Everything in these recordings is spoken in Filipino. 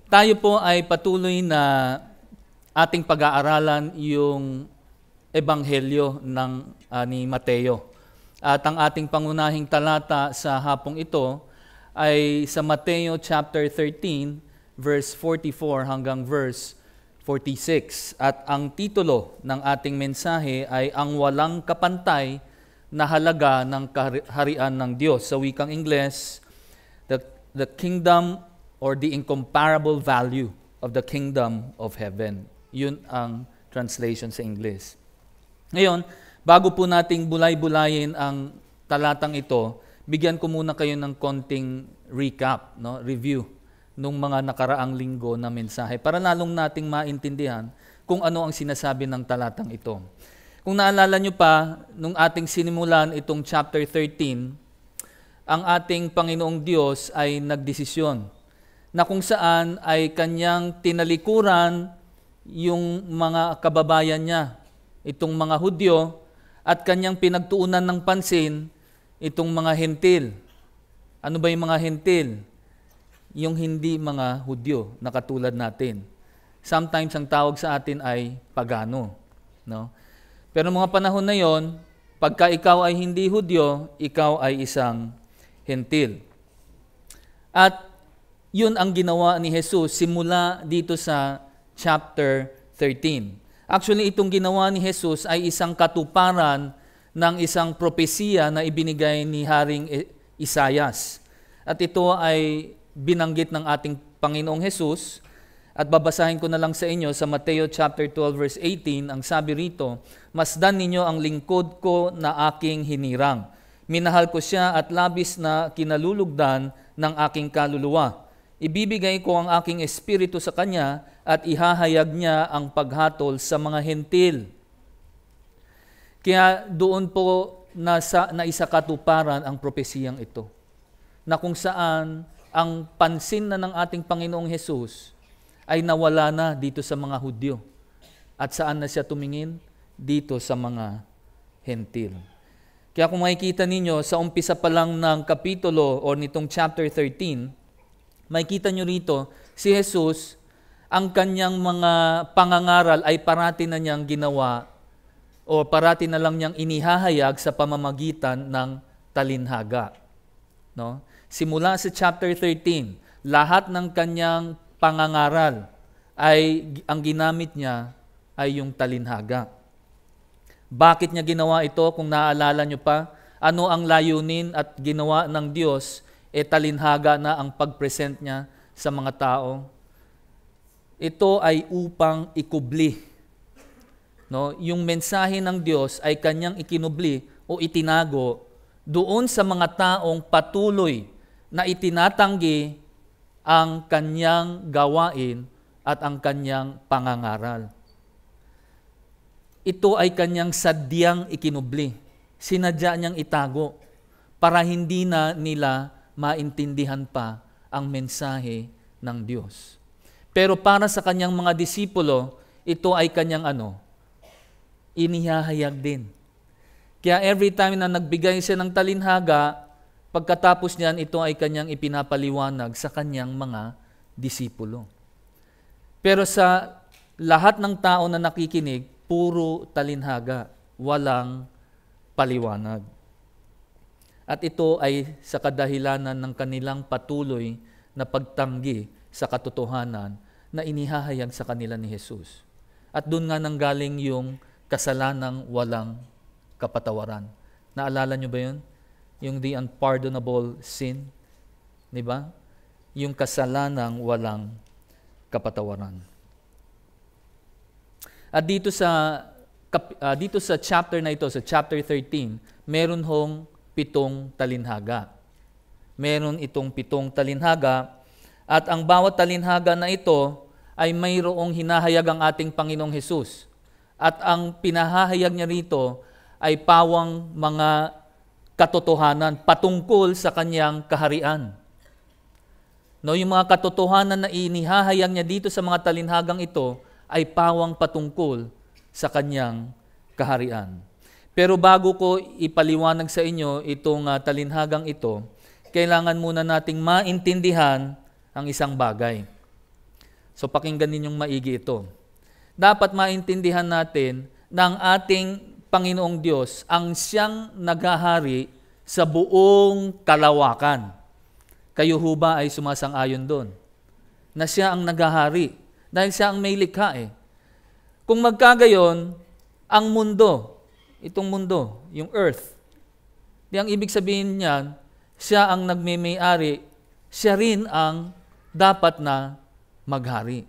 Tayo po ay patuloy na ating pag-aaralan yung Ebanghelyo ni Mateo. At ang ating pangunahing talata sa hapong ito ay sa Mateo chapter 13, verse 44 hanggang verse 46. At ang titulo ng ating mensahe ay Ang Walang Kapantay na Halaga ng Kaharian ng Diyos. Sa wikang Ingles, the Kingdom or the Incomparable Value of the Kingdom of Heaven. Yun ang translation sa English. Ngayon, bago po nating bulay-bulayin ang talatang ito, bigyan ko muna kayo ng konting recap, review nung mga nakaraang linggo na mensahe para lalong nating maintindihan kung ano ang sinasabi ng talatang ito. Kung naalala nyo pa, nung ating sinimulan itong chapter 13, ang ating Panginoong Diyos ay nagdesisyon na kung saan ay kanyang tinalikuran yung mga kababayan niya, itong mga Hudyo, at kanyang pinagtuunan ng pansin itong mga Hentil. Ano ba yung mga Hentil? Yung hindi mga Hudyo na katulad natin. Sometimes ang tawag sa atin ay pagano. No? Pero mga panahon na yon, pagka ikaw ay hindi Hudyo, ikaw ay isang Hentil. At yun ang ginawa ni Jesus simula dito sa chapter 13. Actually, itong ginawa ni Jesus ay isang katuparan ng isang propesiya na ibinigay ni Haring Isaias. At ito ay binanggit ng ating Panginoong Jesus. At babasahin ko na lang sa inyo sa Mateo chapter 12 verse 18, ang sabi rito, "Masdan ninyo ang lingkod ko na aking hinirang. Minahal ko siya at labis na kinalulugdan ng aking kaluluwa. Ibibigay ko ang aking espiritu sa kanya at ihahayag niya ang paghatol sa mga hentil." Kaya doon po naisakatuparan ang propesiyang ito, na kung saan ang pansin na ng ating Panginoong Hesus ay nawala na dito sa mga Hudyo. At saan na siya tumingin? Dito sa mga hentil. Kaya kung makikita ninyo, sa umpisa pa lang ng kapitulo o nitong chapter 13, makikita nyo rito, si Jesus, ang kanyang mga pangangaral ay parati na niyang ginawa o parati na lang niyang inihahayag sa pamamagitan ng talinhaga. No? Simula sa chapter 13, lahat ng kanyang pangangaral ay ang ginamit niya ay yung talinhaga. Bakit niya ginawa ito? Kung naaalala nyo pa, ano ang layunin at ginawa ng Diyos? Talinhaga na ang pag-present niya sa mga tao. Ito ay upang ikubli. No? Yung mensahe ng Diyos ay kanyang ikinubli o itinago doon sa mga taong patuloy na itinatanggi ang kanyang gawain at ang kanyang pangangaral. Ito ay kanyang sadyang ikinubli. Sinadya niyang itago para hindi na nila maintindihan pa ang mensahe ng Diyos. Pero para sa kanyang mga disipulo, ito ay kanyang inihahayag din. Kaya every time na nagbigay siya ng talinhaga, pagkatapos niyan, ito ay kanyang ipinapaliwanag sa kanyang mga disipulo. Pero sa lahat ng tao na nakikinig, puro talinhaga, walang paliwanag. At ito ay sa kadahilanan ng kanilang patuloy na pagtanggi sa katotohanan na inihahayag sa kanila ni Jesus. At doon nga nanggaling yung kasalanang walang kapatawaran. Naalala nyo ba yun? Yung the unpardonable sin. Di ba? Yung kasalanang walang kapatawaran. At dito sa chapter na ito, sa chapter 13, meron hong 7 talinhaga. Meron itong 7 talinhaga at ang bawat talinhaga na ito ay mayroong hinahayag ang ating Panginoong Hesus. At ang pinahahayag niya rito ay pawang mga katotohanan patungkol sa kanyang kaharian. No, yung mga katotohanan na inihahayag niya dito sa mga talinhagang ito ay pawang patungkol sa kanyang kaharian. Pero bago ko ipaliwanag sa inyo itong talinhagang ito, kailangan muna nating maintindihan ang isang bagay. So pakinggan ninyong maigi ito. Dapat maintindihan natin na ang ating Panginoong Diyos ang siyang naghahari sa buong kalawakan. Kayo ho ba ay sumasang-ayon doon? Na siya ang naghahari. Dahil siya ang may likha eh. Kung magkagayon, ang mundo, itong mundo, yung earth, di ang ibig sabihin niyan, siya ang nagmimay-ari, siya rin ang dapat na maghari.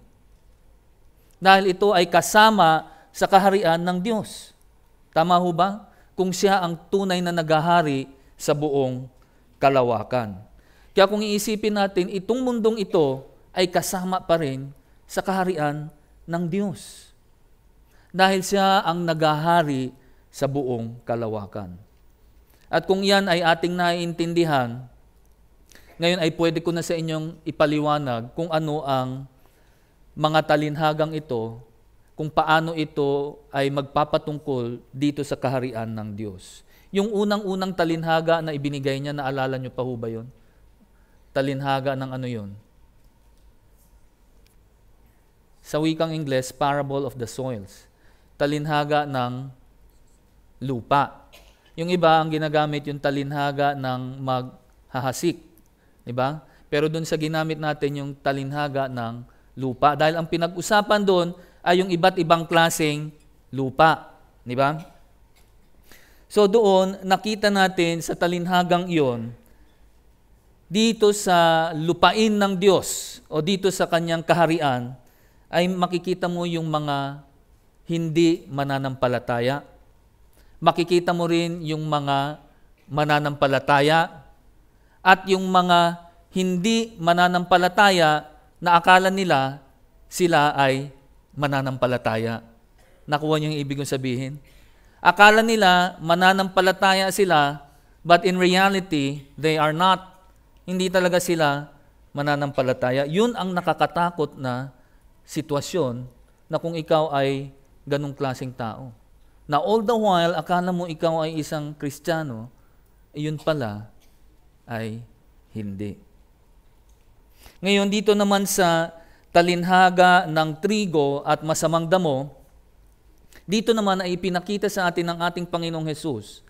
Dahil ito ay kasama sa kaharian ng Diyos. Tama ho ba? Kung siya ang tunay na naghahari sa buong kalawakan. Kaya kung iisipin natin, itong mundong ito ay kasama pa rin sa kaharian ng Diyos. Dahil siya ang naghahari sa buong kalawakan. At kung yan ay ating naiintindihan, ngayon ay pwede ko na sa inyong ipaliwanag kung ano ang mga talinhagang ito, kung paano ito ay magpapatungkol dito sa kaharian ng Diyos. Yung unang-unang talinhaga na ibinigay niya, naalala niyo pa ho ba yun? Talinhaga ng ano yun? Sa wikang Ingles, Parable of the Soils. Talinhaga ng lupa. Yung iba, ang ginagamit yung talinhaga ng maghahasik. Diba? Pero doon sa ginamit natin yung talinhaga ng lupa. Dahil ang pinag-usapan doon ay yung iba't ibang klaseng lupa. Diba? So doon, nakita natin sa talinhagang iyon, dito sa lupain ng Diyos o dito sa kanyang kaharian, ay makikita mo yung mga hindi mananampalataya. Makikita mo rin yung mga mananampalataya at yung mga hindi mananampalataya na akala nila sila ay mananampalataya. Nakuha niyo yung ibig kong sabihin? Akala nila mananampalataya sila, but in reality, they are not. Hindi talaga sila mananampalataya. Yun ang nakakatakot na sitwasyon na kung ikaw ay ganong klaseng tao. Na all the while, akala mo ikaw ay isang Kristiyano, yun pala ay hindi. Ngayon, dito naman sa talinhaga ng trigo at masamang damo, dito naman ay ipinakita sa atin ng ating Panginoong Hesus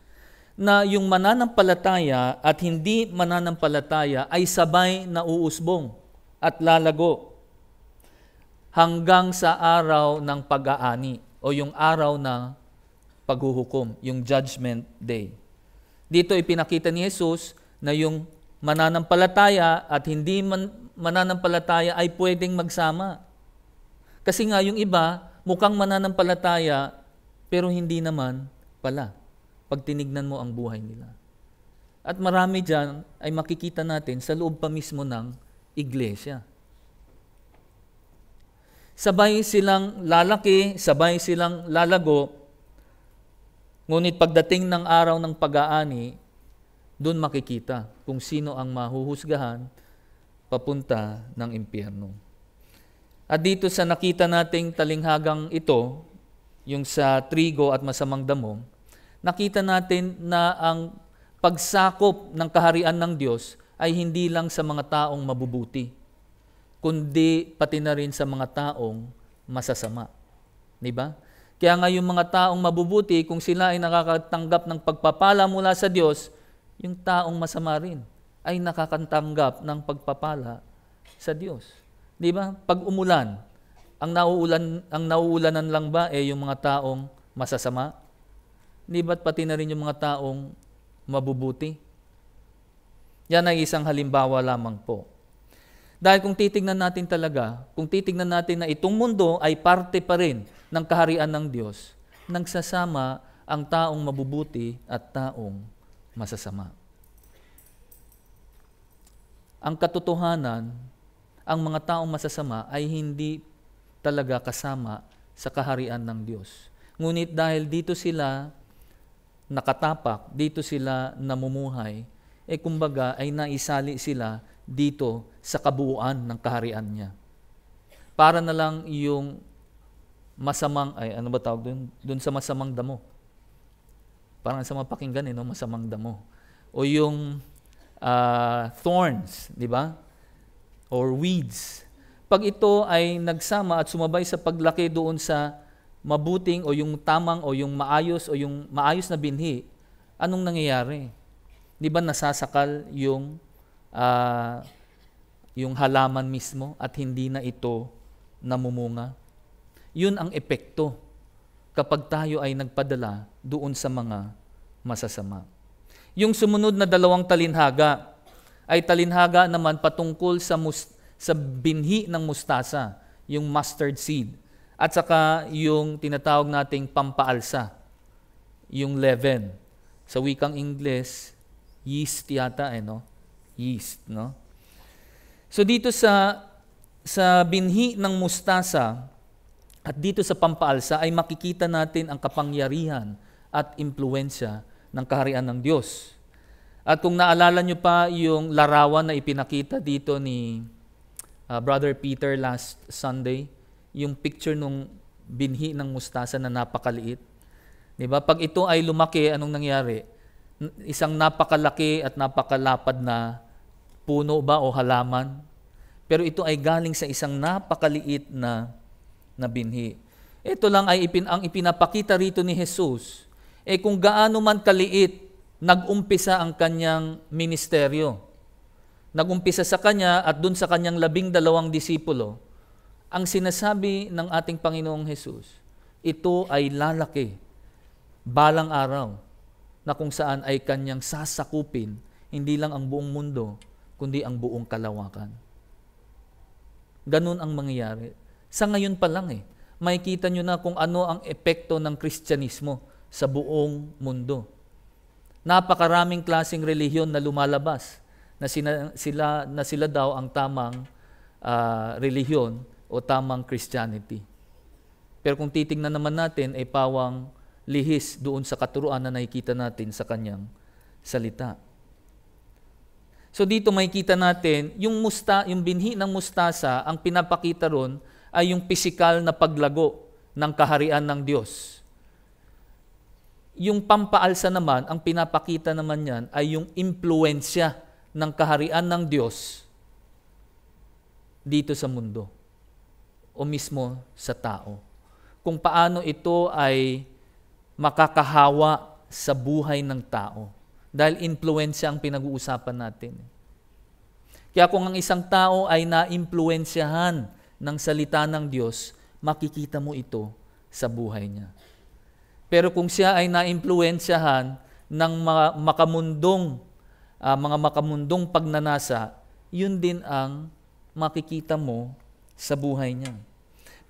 na yung mananampalataya at hindi mananampalataya ay sabay na uusbong at lalago hanggang sa araw ng pag-aani o yung araw ng paghuhukom, yung judgment day. Dito ipinakita ni Jesus na yung mananampalataya at hindi mananampalataya ay pwedeng magsama. Kasi nga yung iba, mukhang mananampalataya, pero hindi naman pala, pag tinignan mo ang buhay nila. At marami dyan ay makikita natin sa loob pa mismo ng iglesia. Sabay silang lalaki, sabay silang lalago, ngunit pagdating ng araw ng pag-aani, doon makikita kung sino ang mahuhusgahan papunta ng impyerno. At dito sa nakita nating talinghagang ito, yung sa trigo at masamang damo, nakita natin na ang pagsakop ng kaharian ng Diyos ay hindi lang sa mga taong mabubuti, kundi pati na rin sa mga taong masasama. Diba? Kaya nga yung mga taong mabubuti, kung sila ay nakakatanggap ng pagpapala mula sa Diyos, yung taong masama rin ay nakakatanggap ng pagpapala sa Diyos. Di ba? Pag umulan, ang nauulanan lang ba yung mga taong masasama? Di ba't pati na rin yung mga taong mabubuti? Yan ay isang halimbawa lamang po. Dahil kung titignan natin talaga, kung titignan natin na itong mundo ay parte pa rin ng kaharian ng Diyos, nagsasama ang taong mabubuti at taong masasama. Ang katotohanan, ang mga taong masasama ay hindi talaga kasama sa kaharian ng Diyos. Ngunit dahil dito sila nakatapak, dito sila namumuhay, kumbaga ay naisali sila dito sa kabuuan ng kaharian niya. Para na lang yung masamang, ano ba tawag doon sa masamang damo. Parang sa mapakinggan, no? Masamang damo. O yung thorns, di ba? Or weeds. pag ito ay nagsama at sumabay sa paglaki doon sa mabuting o yung tamang o yung maayos na binhi, anong nangyayari? Di ba nasasakal yung halaman mismo at hindi na ito namumunga? Yun ang epekto kapag tayo ay nagpadala doon sa mga masasama. Yung sumunod na 2 talinhaga ay talinhaga naman patungkol sa binhi ng mustasa, yung mustard seed, at saka yung tinatawag nating pampaalsa, yung leaven. Sa wikang Ingles, yeast yata, no? Yeast, no? So dito sa binhi ng mustasa at dito sa pampaalsa ay makikita natin ang kapangyarihan at impluensya ng kaharian ng Diyos. At kung naalala nyo pa yung larawan na ipinakita dito ni Brother Peter last Sunday, yung picture nung binhi ng mustasa na napakaliit. Diba? Pag ito ay lumaki, anong nangyari? Isang napakalaki at napakalapad na puno ba o halaman. Pero ito ay galing sa isang napakaliit na binhi. Ito lang ay ang ipinapakita rito ni Jesus. Kung gaano man kaliit, nag-umpisa ang kanyang ministeryo. Nag-umpisa sa kanya at dun sa kanyang 12 disipulo, ang sinasabi ng ating Panginoong Jesus, ito ay lalaki balang araw na kung saan ay kanyang sasakupin hindi lang ang buong mundo, kundi ang buong kalawakan. Ganun ang mangyayari. Sa ngayon pa lang makikita nyo na kung ano ang epekto ng Kristyanismo sa buong mundo. Napakaraming klaseng relihiyon na lumalabas na sila daw ang tamang relihiyon o tamang Christianity. Pero kung titingnan naman natin ay pawang lihis doon sa katuruan na nakikita natin sa kanyang salita. So dito makikita natin yung binhi ng mustasa, ang pinapakita ron ay yung pisikal na paglago ng kaharian ng Diyos. Yung pampaalsa naman, ang pinapakita naman yan ay yung impluensya ng kaharian ng Diyos dito sa mundo o mismo sa tao. Kung paano ito ay makakahawa sa buhay ng tao. Dahil impluensya ang pinag-uusapan natin. Kaya kung ang isang tao ay naimpluensyahan ng salita ng Diyos, makikita mo ito sa buhay niya. Pero kung siya ay naimpluensyahan ng mga makamundong pagnanasa, yun din ang makikita mo sa buhay niya.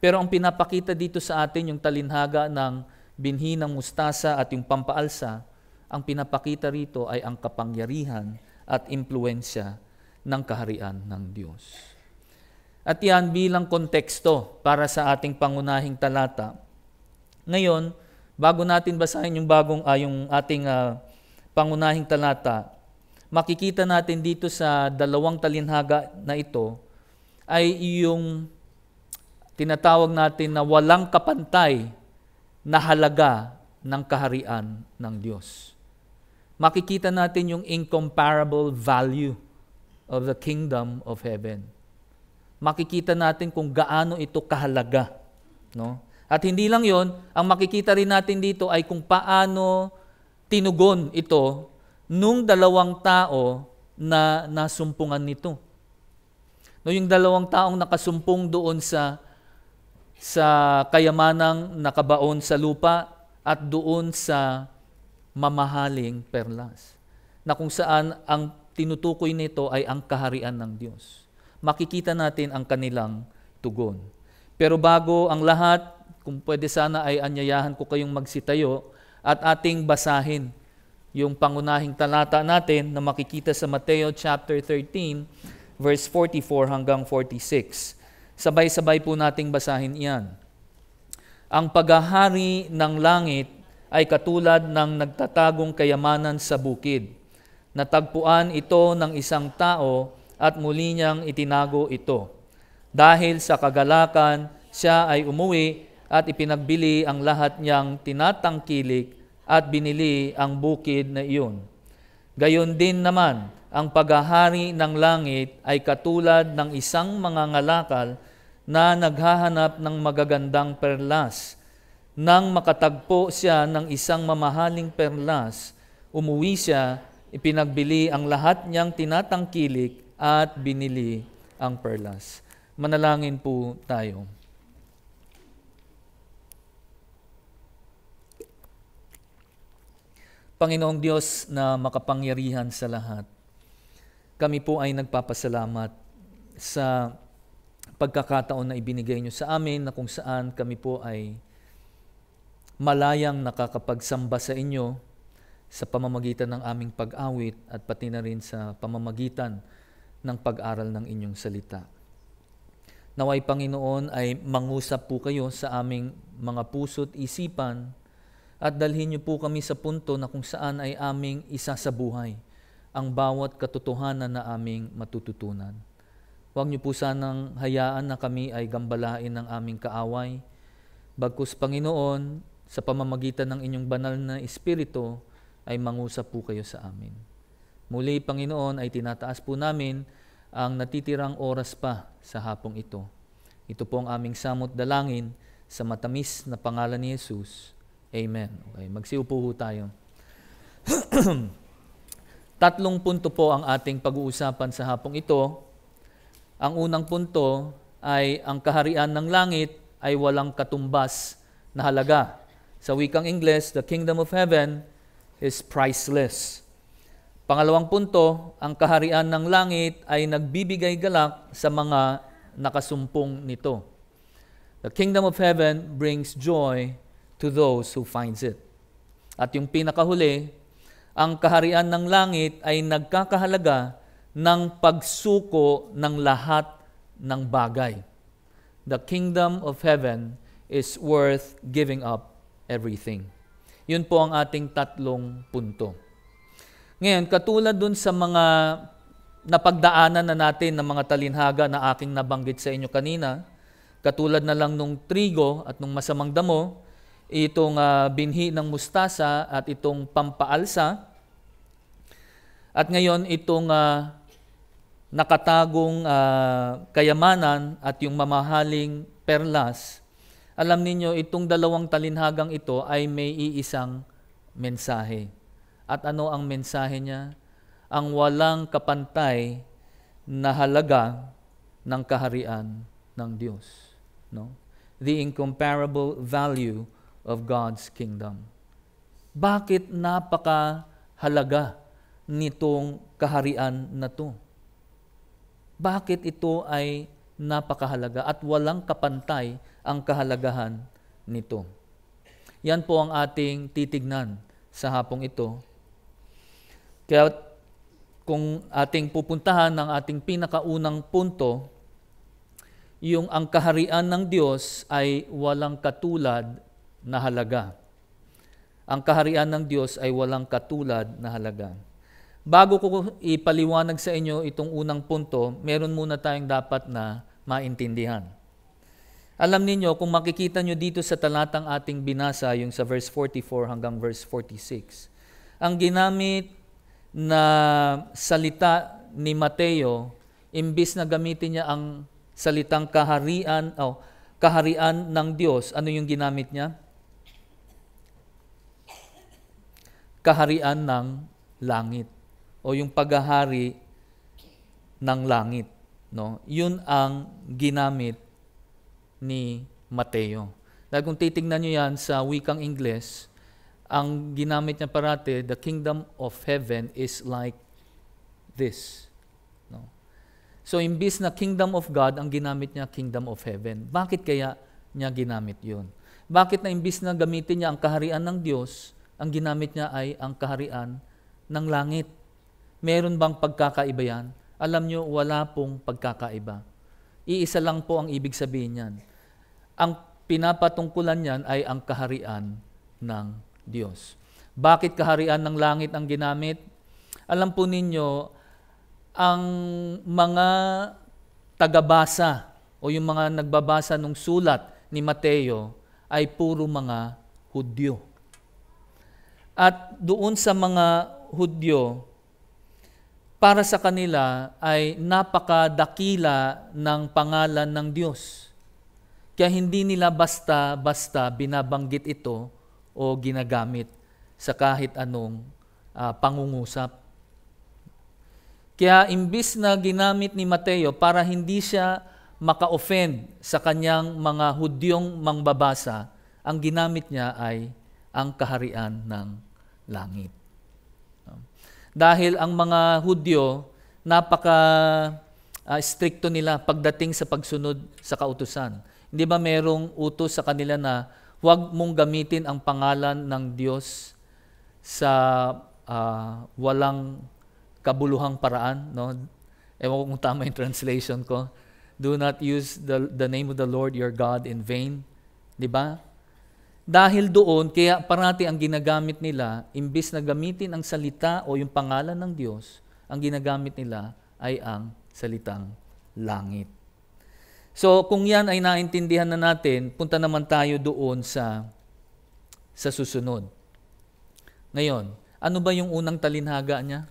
Pero ang pinapakita dito sa atin, yung talinhaga ng binhi ng mustasa at yung pampaalsa, ang pinapakita rito ay ang kapangyarihan at impluensya ng kaharian ng Diyos. At yan bilang konteksto para sa ating pangunahing talata. Ngayon, bago natin basahin yung ating pangunahing talata, makikita natin dito sa 2 talinhaga na ito ay yung tinatawag natin na walang kapantay na halaga ng kaharian ng Diyos. Makikita natin yung incomparable value of the kingdom of heaven. Makikita natin kung gaano ito kahalaga. No? At hindi lang yon, ang makikita rin natin dito ay kung paano tinugon ito nung 2 tao na nasumpungan nito. No, yung 2 taong nakasumpong doon sa kayamanang nakabaon sa lupa at doon sa mamahaling perlas, na kung saan ang tinutukoy nito ay ang kaharian ng Diyos. Makikita natin ang kanilang tugon. Pero bago ang lahat, kung pwede sana ay anyayahan ko kayong magsitayo at ating basahin yung pangunahing talata natin na makikita sa Mateo chapter 13, verse 44 hanggang 46. Sabay-sabay po nating basahin iyan. Ang paghahari ng langit ay katulad ng nagtatagong kayamanan sa bukid. Natagpuan ito ng isang tao at muli niyang itinago ito. Dahil sa kagalakan, siya ay umuwi at ipinagbili ang lahat niyang tinatangkilik at binili ang bukid na iyon. Gayon din naman, ang paghahari ng langit ay katulad ng isang mangangalakal na naghahanap ng magagandang perlas. Nang makatagpo siya ng isang mamahaling perlas, umuwi siya, ipinagbili ang lahat niyang tinatangkilik at binili ang perlas. Manalangin po tayo. Panginoong Diyos na makapangyarihan sa lahat, kami po ay nagpapasalamat sa pagkakataon na ibinigay niyo sa amin na kung saan kami po ay malayang nakakapagsamba sa inyo sa pamamagitan ng aming pag-awit at pati na rin sa pamamagitan ng pag-aral ng inyong salita. Naway Panginoon ay mangusap po kayo sa aming mga puso't isipan at dalhin niyo po kami sa punto na kung saan ay aming isasabuhay ang bawat katotohanan na aming matututunan. Huwag niyo po sanang hayaan na kami ay gambalain ng aming kaaway. Bagkus Panginoon, sa pamamagitan ng inyong banal na Espiritu, ay mangusap po kayo sa amin. Muli, Panginoon, ay tinataas po namin ang natitirang oras pa sa hapong ito. Ito po ang aming samot dalangin sa matamis na pangalan ni Jesus. Amen. Okay, magsiupo po tayo. 3 punto po ang ating pag-uusapan sa hapong ito. Ang unang punto ay ang kaharian ng langit ay walang katumbas na halaga. Sa wikang Ingles, the kingdom of heaven is priceless. Pangalawang punto, ang kaharian ng langit ay nagbibigay galak sa mga nakasumpong nito. The kingdom of heaven brings joy to those who finds it. At yung pinakahuli, ang kaharian ng langit ay nagkakahalaga ng pagsuko ng lahat ng bagay. The kingdom of heaven is worth giving up everything. Yun po ang ating 3 punto. Ngayon, katulad dun sa mga napagdaanan na natin ng mga talinhaga na aking nabanggit sa inyo kanina, katulad na lang nung trigo at nung masamang damo, itong binhi ng mustasa at itong pampaalsa, at ngayon itong nakatagong kayamanan at yung mamahaling perlas. Alam ninyo, itong 2 talinhagang ito ay may iisang mensahe. At ano ang mensahe niya? Ang walang kapantay na halaga ng kaharian ng Diyos. No? The incomparable value of God's kingdom. Bakit napakahalaga nitong kaharian na to? Bakit ito ay napakahalaga at walang kapantay ang kahalagahan nito? Yan po ang ating titignan sa hapong ito. Kaya kung ating pupuntahan ng ating pinakaunang punto, yung ang kaharian ng Diyos ay walang katulad na halaga. Ang kaharian ng Diyos ay walang katulad na halaga. Bago ko ipaliwanag sa inyo itong unang punto, meron muna tayong dapat na maintindihan. Alam niyo, kung makikita nyo dito sa talatang ating binasa, yung sa verse 44 hanggang verse 46, ang ginamit na salita ni Mateo, imbis na gamitin niya ang salitang kaharian ng Diyos, ano yung ginamit niya? Kaharian ng langit o yung paghahari ng langit, no? Yun ang ginamit ni Mateo. Dahil kung titingnan niyo yan sa wikang Ingles, ang ginamit niya parati, the kingdom of heaven is like this. No? So, imbis na kingdom of God, ang ginamit niya kingdom of heaven. Bakit kaya niya ginamit yun? Bakit na imbis na gamitin niya ang kaharian ng Diyos, ang ginamit niya ay ang kaharian ng langit? Meron bang pagkakaiba yan? Alam niyo, wala pong pagkakaiba. Iisa lang po ang ibig sabihin niyan. Ang pinapatungkulan niyan ay ang kaharian ng Diyos. Bakit kaharian ng langit ang ginamit? Alam po ninyo, ang mga tagabasa o yung mga nagbabasa ng sulat ni Mateo ay puro mga Hudyo. At doon sa mga Hudyo, para sa kanila ay napakadakila ng pangalan ng Diyos. Kaya hindi nila basta-basta binabanggit ito o ginagamit sa kahit anong pangungusap. Kaya imbis na ginamit ni Mateo para hindi siya maka-offend sa kanyang mga Hudyong mangbabasa, ang ginamit niya ay ang kaharian ng langit. Dahil ang mga Hudyo, stricto nila pagdating sa pagsunod sa kautusan. Hindi ba merong utos sa kanila na huwag mong gamitin ang pangalan ng Diyos sa walang kabuluhang paraan, no? Ewan ko kung tama yung translation ko. Do not use the name of the Lord your God in vain. Di ba? Dahil doon, kaya parati ang ginagamit nila, imbis na gamitin ang salita o yung pangalan ng Diyos, ang ginagamit nila ay ang salitang langit. So, kung yan ay naintindihan na natin, punta naman tayo doon sa susunod. Ngayon, ano ba yung unang talinhaga niya?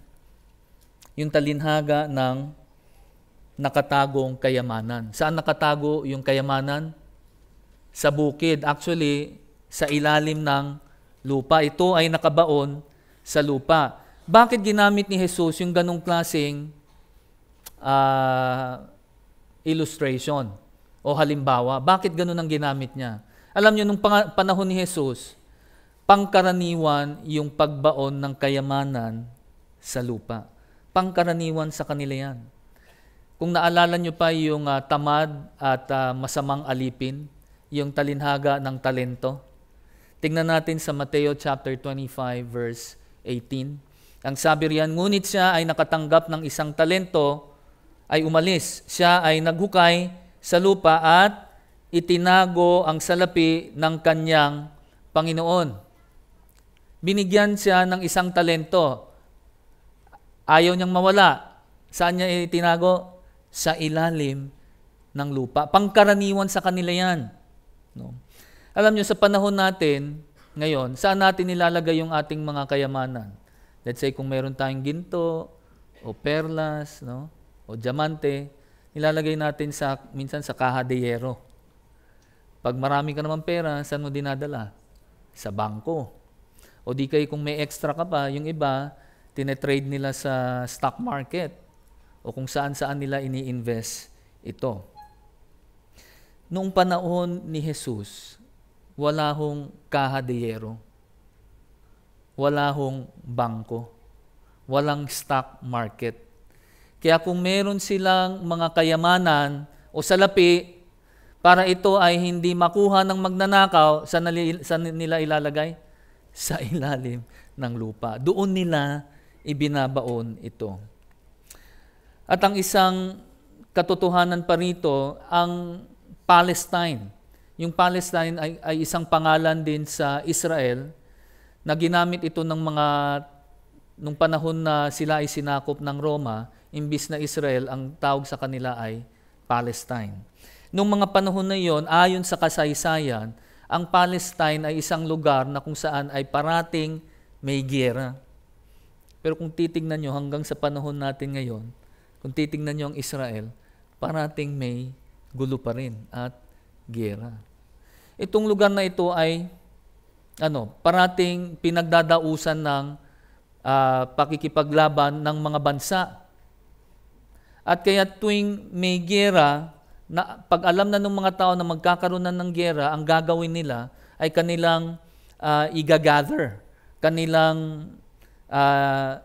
Yung talinhaga ng nakatagong kayamanan. Saan nakatago yung kayamanan? Sa bukid. Actually, sa ilalim ng lupa. Ito ay nakabaon sa lupa. Bakit ginamit ni Jesus yung ganong klaseng illustration o halimbawa? Bakit ganon ang ginamit niya? Alam niyo, nung panahon ni Jesus, pangkaraniwan yung pagbaon ng kayamanan sa lupa. Pangkaraniwan sa kanila yan. Kung naalala nyo pa yung tamad at masamang alipin, yung talinhaga ng talento, tingnan natin sa Mateo chapter 25 verse 18. Ang sabi riyan, ngunit siya ay nakatanggap ng isang talento, ay umalis. Siya ay naghukay sa lupa at itinago ang salapi ng kanyang Panginoon. Binigyan siya ng isang talento. Ayaw niyang mawala. Saan niya itinago? Sa ilalim ng lupa. Pangkaraniwan sa kanila yan. No? Alam niyo, sa panahon natin, ngayon, saan natin nilalagay yung ating mga kayamanan? Let's say, kung meron tayong ginto, o perlas, no? O diamante, nilalagay natin minsan sa kaha de hierro. Pag marami ka naman pera, saan mo dinadala? Sa bangko. O di kayo kung may extra ka pa, yung iba, tinetrade nila sa stock market o kung saan-saan nila ini-invest ito. Noong panahon ni Jesus, wala hong kaha de hierro, wala hong bangko, walang stock market. Kaya kung meron silang mga kayamanan o salapi, para ito ay hindi makuha ng magnanakaw, saan nila ilalagay? Sa ilalim ng lupa. Doon nila ibinabaon ito. At ang isang katotohanan pa rito, ang Palestine. Yung Palestine ay isang pangalan din sa Israel na ginamit ito nung panahon na sila ay sinakop ng Roma, imbis na Israel, ang tawag sa kanila ay Palestine. Nung mga panahon na iyon, ayon sa kasaysayan, ang Palestine ay isang lugar na kung saan ay parating may giyera. Pero kung titingnan nyo hanggang sa panahon natin ngayon, kung titingnan nyo ang Israel, parating may gulo pa rin at giyera. Itong lugar na ito ay parating pinagdadausan ng pakikipaglaban ng mga bansa. At kaya tuwing may giyera, pag alam na ng mga tao na magkakaroon na ng giyera, ang gagawin nila ay kanilang igagather, kanilang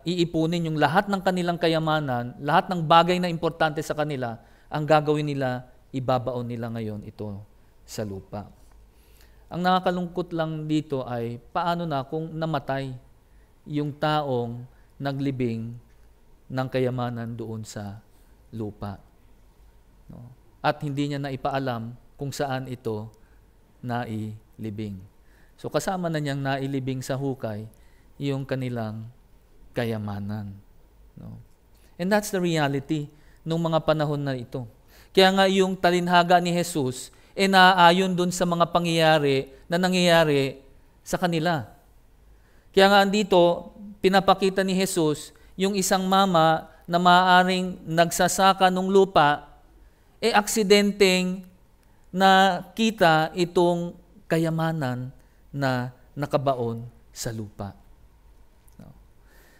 iipunin yung lahat ng kanilang kayamanan, lahat ng bagay na importante sa kanila, ang gagawin nila, ibabaon nila ngayon ito sa lupa. Ang nakakalungkot lang dito ay paano na kung namatay yung taong naglibing ng kayamanan doon sa lupa. No? At hindi niya na ipaalam kung saan ito nailibing. So kasama na niyang nailibing sa hukay yung kanilang kayamanan. No? And that's the reality nung mga panahon na ito. Kaya nga yung talinhaga ni Jesus, naayon dun sa mga pangyayari na nangyayari sa kanila. Kaya nga andito, pinapakita ni Jesus yung isang mama na maaaring nagsasaka ng lupa, aksidenteng nakita itong kayamanan na nakabaon sa lupa.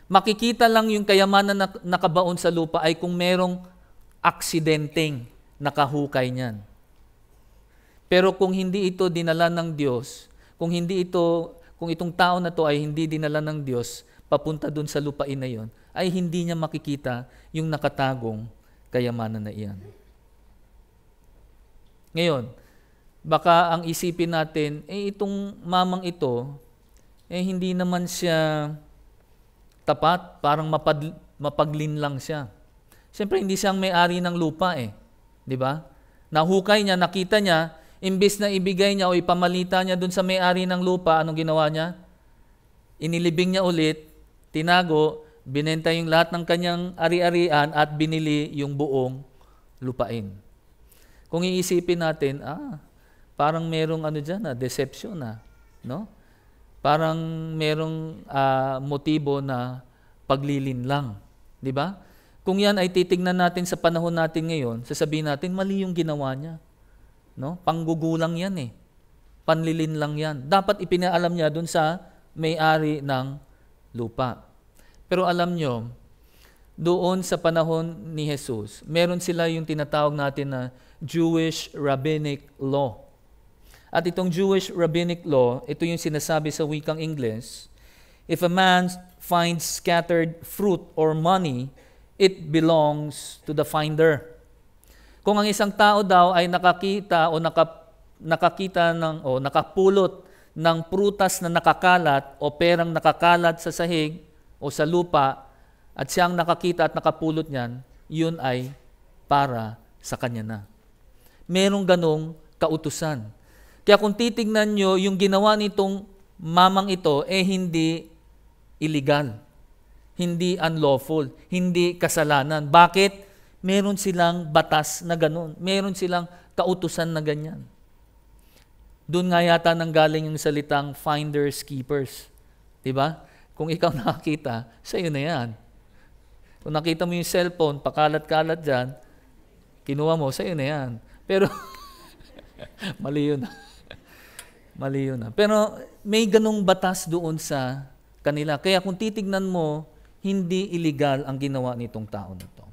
Makikita lang yung kayamanan na nakabaon sa lupa ay kung merong aksidenteng nakahukay niyan. Pero kung hindi ito dinala ng Diyos, kung itong tao na to ay hindi dinala ng Diyos papunta dun sa lupain na yon, ay hindi niya makikita yung nakatagong kayamanan na iyan. Ngayon, baka ang isipin natin, itong mamang ito, hindi naman siya tapat, parang mapaglin lang siya. Siyempre, hindi siyang may-ari ng lupa Di ba? Nahukay niya, nakita niya, imbis na ibigay niya o ipamalita niya dun sa may-ari ng lupa, anong ginawa niya? Inilibing niya ulit, tinago, binenta yung lahat ng kanyang ari-arian at binili yung buong lupain. Kung iisipin natin, parang merong dyan, deception no? Parang merong motibo na paglilinlang, di ba? Kung yan ay titignan natin sa panahon natin ngayon, sasabihin natin mali yung ginawa niya, no? Panggugulang yan panlilinlang yan. Dapat ipinaalam niya dun sa may-ari ng lupa. Pero alam nyo, doon sa panahon ni Jesus, meron sila yung tinatawag natin na Jewish Rabbinic Law. At itong Jewish Rabbinic Law, ito yung sinasabi sa wikang Ingles, if a man finds scattered fruit or money, it belongs to the finder. Kung ang isang tao daw ay nakakita o nakapulot ng prutas na nakakalat o perang nakakalat sa sahig o sa lupa at siyang nakakita at nakapulot niyan, yun ay para sa kanya na. Merong ganong kautusan. Kaya kung titignan nyo, yung ginawa nitong mamang ito, hindi illegal, hindi unlawful, hindi kasalanan. Bakit? Meron silang batas na ganon. Meron silang kautusan na ganyan. Doon nga yata nanggaling yung salitang finders, keepers. Diba? Kung ikaw nakakita, sa'yo na yan. Kung nakita mo yung cellphone, pakalat-kalat dyan, kinuha mo, sa'yo na yan. Pero, mali yun. Mali yun. Pero may ganong batas doon sa kanila. Kaya kung titignan mo, hindi illegal ang ginawa nitong tao na to.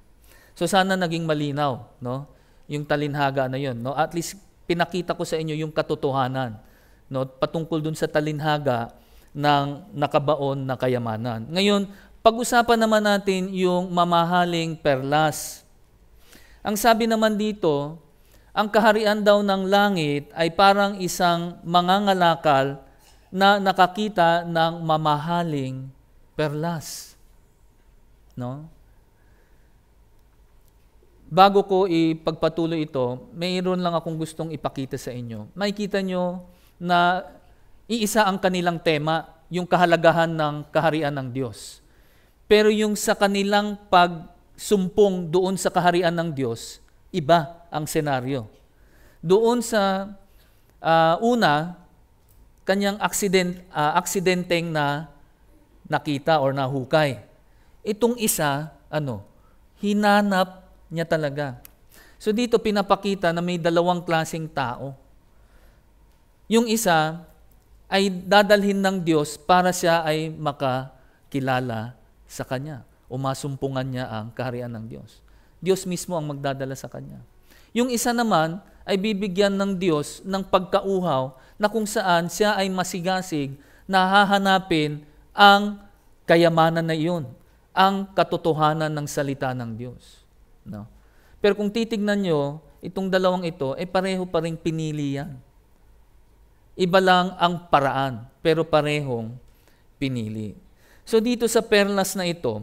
So sana naging malinaw, no? Yung talinhaga na yun, no? At least pinakita ko sa inyo yung katotohanan, no? Patungkol dun sa talinhaga ng nakabaon na kayamanan. Ngayon, pag-usapan naman natin yung mamahaling perlas. Ang sabi naman dito, ang kaharian daw ng langit ay parang isang mangangalakal na nakakita ng mamahaling perlas. No? Bago ko ipagpatuloy ito, mayroon lang akong gustong ipakita sa inyo. Makikita nyo na iisa ang kanilang tema, yung kahalagahan ng kaharian ng Diyos. Pero yung sa kanilang pagsumpong doon sa kaharian ng Diyos, iba ang senaryo. Doon sa una, kanyang aksidenteng na nakita or nahukay. Itong isa, hinanap niya talaga. So dito pinapakita na may dalawang klaseng tao. Yung isa ay dadalhin ng Diyos para siya ay makakilala sa Kanya o masumpungan niya ang kaharian ng Diyos. Diyos mismo ang magdadala sa Kanya. Yung isa naman ay bibigyan ng Diyos ng pagkauhaw na kung saan siya ay masigasig na hahanapin ang kayamanan na iyon, ang katotohanan ng salita ng Diyos. No? Pero kung titignan nyo, itong dalawang ito, pareho pa rin pinili yan. Iba lang ang paraan, pero parehong pinili. So dito sa perlas na ito,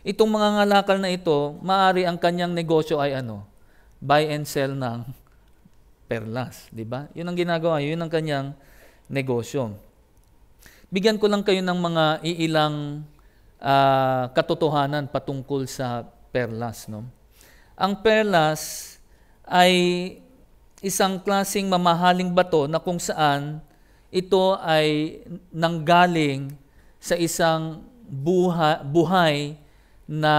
itong mga ngalakal na ito, maaari ang kanyang negosyo ay buy and sell ng perlas, di ba? Yun ang ginagawa, yun ang kanyang negosyo. Bigyan ko lang kayo ng mga iilang katotohanan patungkol sa perlas, no? Ang perlas ay isang klaseng mamahaling bato na kung saan ito ay nanggaling sa isang buhay na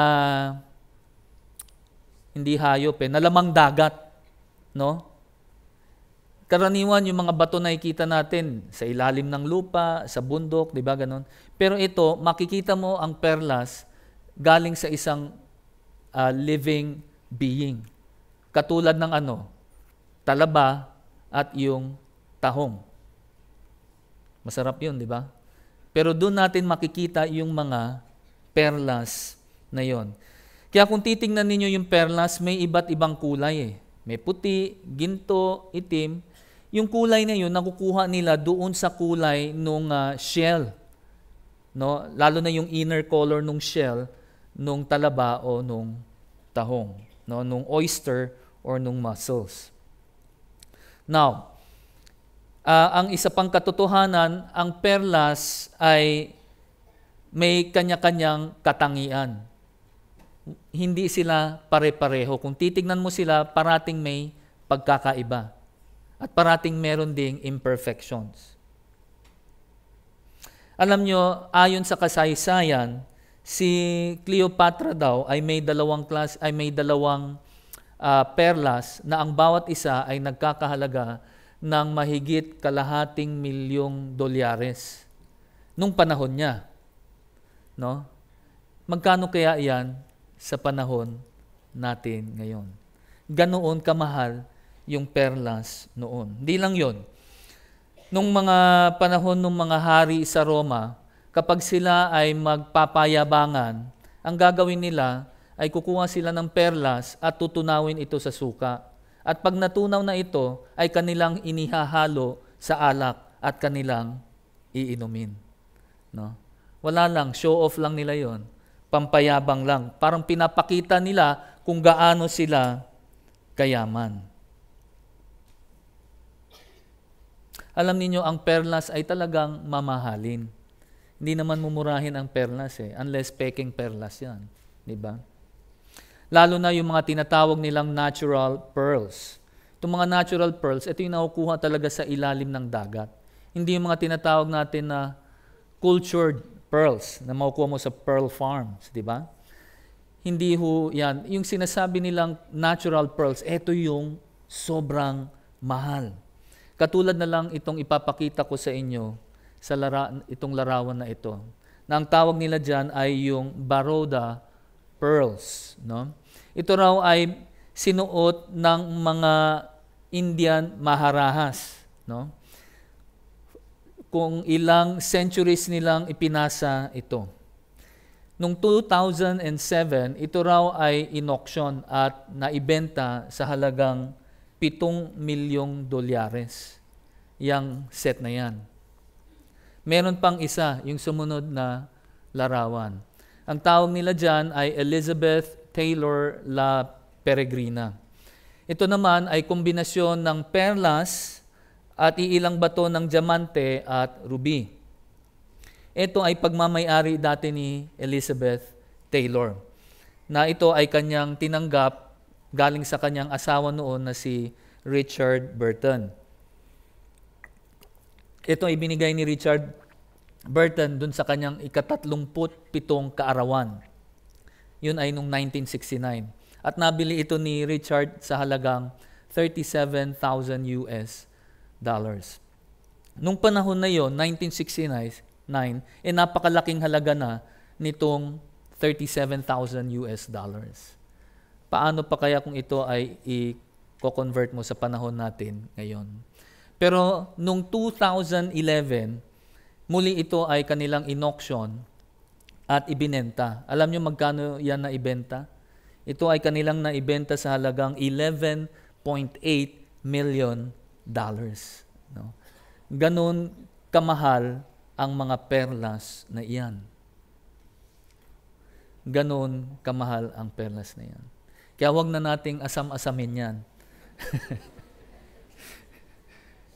hindi hayop, na lamang dagat, no? Karaniwan yung mga bato na nakikita natin sa ilalim ng lupa, sa bundok, di ba ganon? Pero ito, makikita mo ang perlas galing sa isang living being. Katulad ng talaba at yung tahong. Masarap yun, di ba? Pero doon natin makikita yung mga perlas na yon. Kaya kung titingnan ninyo yung perlas, may iba't ibang kulay eh. May puti, ginto, itim. Yung kulay na yun, nakukuha nila doon sa kulay nung shell. No? Lalo na yung inner color nung shell, nung talaba o nung tahong. No? Nung oyster or nung mussels. Now, ang isa pang katotohanan, ang perlas ay may kanya-kanyang katangian. Hindi sila pare-pareho. Kung titignan mo sila, parating may pagkakaiba. At parating meron ding imperfections. Alam nyo, ayon sa kasaysayan, si Cleopatra daw ay may dalawang perlas na ang bawat isa ay nagkakahalaga ng mahigit kalahating $1,000,000 nung panahon niya. No? Magkano kaya yan sa panahon natin ngayon? Ganoon kamahal yung perlas noon. Hindi lang yon. Nung mga panahon ng mga hari sa Roma, kapag sila ay magpapayabangan, ang gagawin nila ay kukuha sila ng perlas at tutunawin ito sa suka. At pag natunaw na ito, ay kanilang inihahalo sa alak at kanilang iinumin. No? Wala lang, show off lang nila yon. Pampayabang lang. Parang pinapakita nila kung gaano sila kayaman. Alam niyo ang perlas ay talagang mamahalin. Hindi naman mumurahin ang perlas unless peking perlas yan. Di ba? Lalo na yung mga tinatawag nilang natural pearls. Itong mga natural pearls, ito yung nakukuha talaga sa ilalim ng dagat. Hindi yung mga tinatawag natin na cultured pearls na makukuha mo sa pearl farms. Di ba? Hindi yan. Yung sinasabi nilang natural pearls, ito yung sobrang mahal. Katulad na lang itong ipapakita ko sa inyo sa itong larawan na ito. Na ang tawag nila dyan ay yung Baroda pearls. No? Ito raw ay sinuot ng mga Indian Maharahas. No? Kung ilang centuries nilang ipinasa ito. Noong 2007, ito raw ay in-auction at naibenta sa halagang $7,000,000 yang set na yan. Meron pang isa, yung sumunod na larawan. Ang tawag nila dyan ay Elizabeth Taylor La Peregrina. Ito naman ay kombinasyon ng perlas at iilang bato ng diamante at ruby. Ito ay pagmamay-ari dati ni Elizabeth Taylor, na ito ay kanyang tinanggap galing sa kanyang asawa noon na si Richard Burton. Ito ay binigay ni Richard Burton dun sa kanyang ika-37 kaarawan. Yun ay noong 1969. At nabili ito ni Richard sa halagang $37,000. Nung panahon na yon, 1969, napakalaking halaga na nitong $37,000. Paano pa kaya kung ito ay i-convert mo sa panahon natin ngayon? Pero nung 2011, muli ito ay kanilang in-auction at ibinenta. Alam nyo magkano yan na ibenta? Ito ay kanilang naibenta sa halagang $11.8 million. No? Ganon kamahal ang mga perlas na iyan. Ganon kamahal ang perlas na iyan. Kaya huwag na nating asam-asamin yan.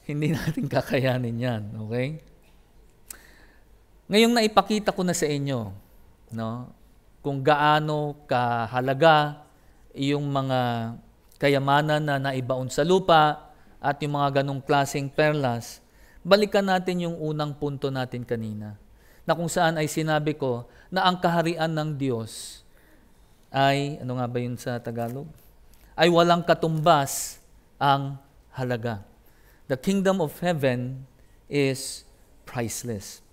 Hindi natin kakayanin yan. Okay? Ngayong naipakita ko na sa inyo, no, kung gaano kahalaga yung mga kayamanan na naibaon sa lupa at yung mga ganong klaseng perlas, balikan natin yung unang punto natin kanina, na kung saan ay sinabi ko na ang kaharian ng Diyos ay, ano nga ba yun sa Tagalog? Ay walang katumbas ang halaga. The kingdom of heaven is priceless.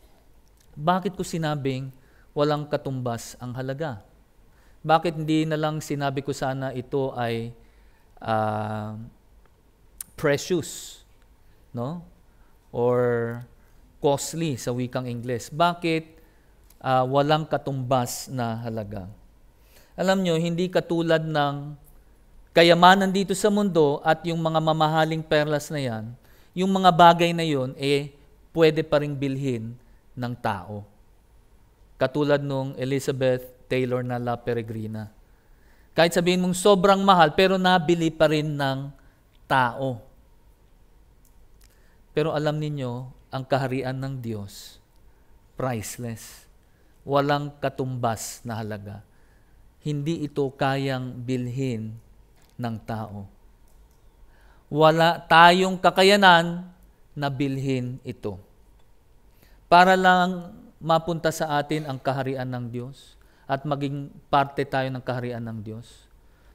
Bakit ko sinabing walang katumbas ang halaga? Bakit hindi na lang sinabi ko sana ito ay precious, no? Or costly sa wikang Ingles. Bakit walang katumbas na halaga? Alam nyo, hindi katulad ng kayamanan dito sa mundo at yung mga mamahaling perlas na yan, yung mga bagay na yun, pwede pa ring bilhin ng tao. Katulad nung Elizabeth Taylor na La Peregrina. Kahit sabihin mong sobrang mahal, pero nabili pa rin ng tao. Pero alam ninyo, ang kaharian ng Diyos, priceless. Walang katumbas na halaga. Hindi ito kayang bilhin ng tao. Wala tayong kakayanan na bilhin ito. Para lang mapunta sa atin ang kaharian ng Diyos at maging parte tayo ng kaharian ng Diyos,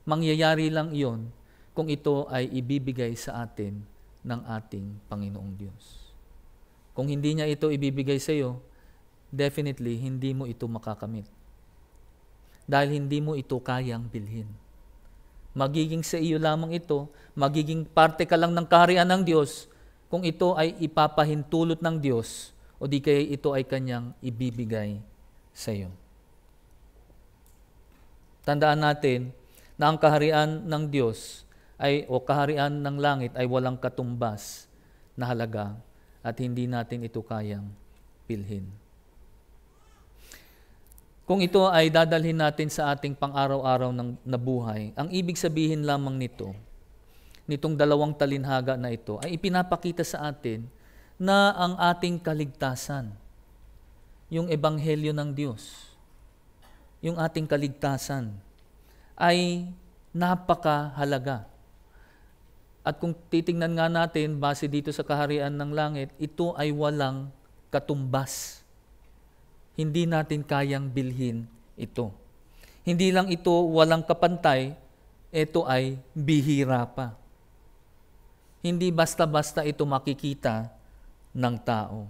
mangyayari lang iyon kung ito ay ibibigay sa atin ng ating Panginoong Diyos. Kung hindi niya ito ibibigay sa iyo, definitely hindi mo ito makakamit. Dahil hindi mo ito kayang bilhin. Magiging sa iyo lamang ito, magiging parte ka lang ng kaharian ng Diyos kung ito ay ipapahintulot ng Diyos o di kaya ito ay kanyang ibibigay sa iyo. Tandaan natin na ang kaharian ng Diyos o kaharian ng langit ay walang katumbas na halaga at hindi natin ito kayang bilhin. Kung ito ay dadalhin natin sa ating pang-araw-araw na buhay, ang ibig sabihin lamang nitong dalawang talinhaga na ito, ay ipinapakita sa atin na ang ating kaligtasan, yung ebanghelyo ng Diyos, yung ating kaligtasan, ay napakahalaga. At kung titingnan nga natin, base dito sa kaharian ng langit, ito ay walang katumbas. Hindi natin kayang bilhin ito. Hindi lang ito walang kapantay, ito ay bihira pa. Hindi basta-basta ito makikita ng tao.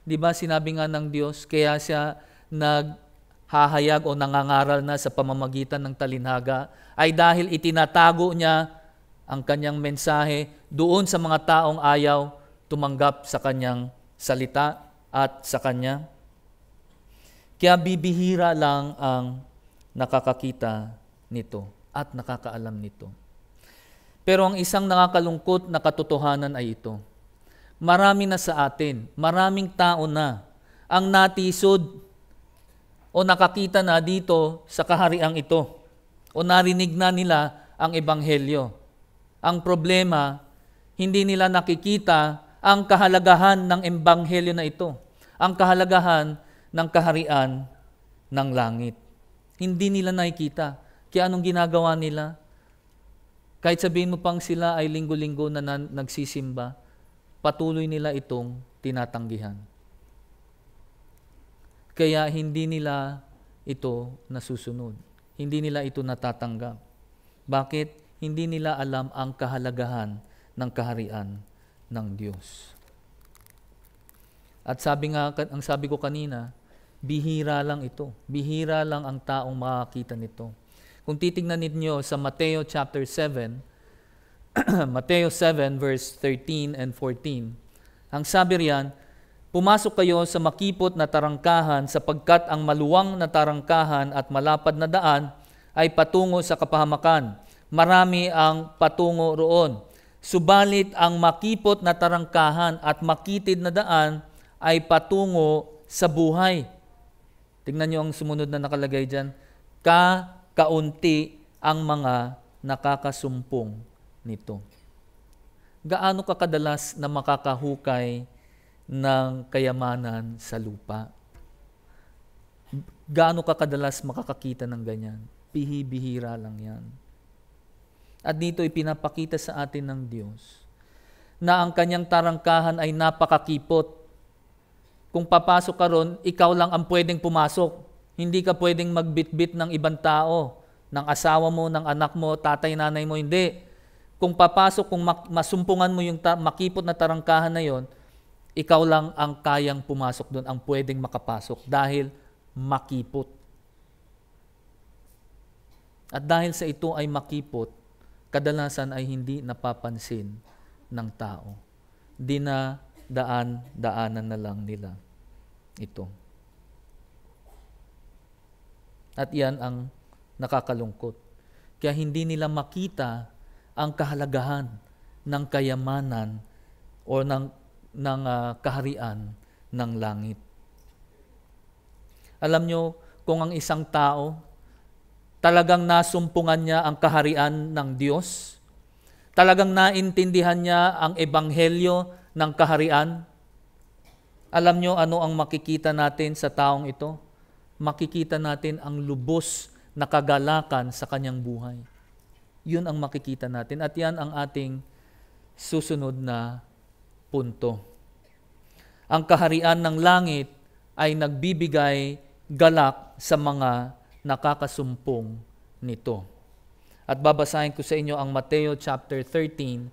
Di ba sinabi nga ng Diyos, kaya siya naghahayag o nangangaral na sa pamamagitan ng talinhaga, ay dahil itinatago niya ang kanyang mensahe doon sa mga taong ayaw tumanggap sa kanyang salita at sa kanya. Kaya bibihira lang ang nakakakita nito at nakakaalam nito. Pero ang isang nakakalungkot na katotohanan ay ito. Marami na sa atin, maraming tao na ang natisod o nakakita na dito sa kahariang ito o narinig na nila ang ebanghelyo. Ang problema, hindi nila nakikita ang kahalagahan ng ebanghelyo na ito. Ang kahalagahan ng kaharian ng langit. Hindi nila nakikita. Kaya anong ginagawa nila? Kahit sabihin mo pang sila ay linggo-linggo na nagsisimba, patuloy nila itong tinatanggihan. Kaya hindi nila ito nasusunod. Hindi nila ito natatanggap. Bakit? Hindi nila alam ang kahalagahan ng kaharian ng Diyos. At ang sabi ko kanina, bihira lang ito. Bihira lang ang taong makakita nito. Kung titingnan ninyo sa Mateo chapter 7, Mateo 7 verse 13 and 14, ang sabi riyan, pumasok kayo sa makipot na tarangkahan sapagkat ang maluwang na tarangkahan at malapad na daan ay patungo sa kapahamakan. Marami ang patungo roon. Subalit ang makipot na tarangkahan at makitid na daan ay patungo sa buhay. Tingnan nyo ang sumunod na nakalagay dyan. Kaunti ang mga nakakasumpong nito. Gaano ka kadalas na makakahukay ng kayamanan sa lupa? Gaano ka kadalas makakakita ng ganyan? Bihira lang yan. At dito ipinapakita sa atin ng Diyos na ang kanyang tarangkahan ay napakakipot. Kung papasok ka ron, ikaw lang ang pwedeng pumasok. Hindi ka pwedeng magbitbit ng ibang tao, ng asawa mo, ng anak mo, tatay, nanay mo, hindi. Kung papasok, kung masumpungan mo yung makipot na tarangkahan na yon, ikaw lang ang kayang pumasok doon, ang pwedeng makapasok dahil makipot. At dahil sa ito ay makipot, kadalasan ay hindi napapansin ng tao. Dinadaanan na lang nila ito. At yan ang nakakalungkot. Kaya hindi nila makita ang kahalagahan ng kayamanan o ng kaharian ng langit. Alam nyo, kung ang isang tao talagang nasumpungan niya ang kaharian ng Diyos, talagang naintindihan niya ang ebanghelyo ng kaharian, alam nyo ano ang makikita natin sa taong ito? Makikita natin ang lubos na kagalakan sa kanyang buhay. Yun ang makikita natin at yan ang ating susunod na punto. Ang kaharian ng langit ay nagbibigay galak sa mga nakakasumpong nito. At babasahin ko sa inyo ang Mateo chapter 13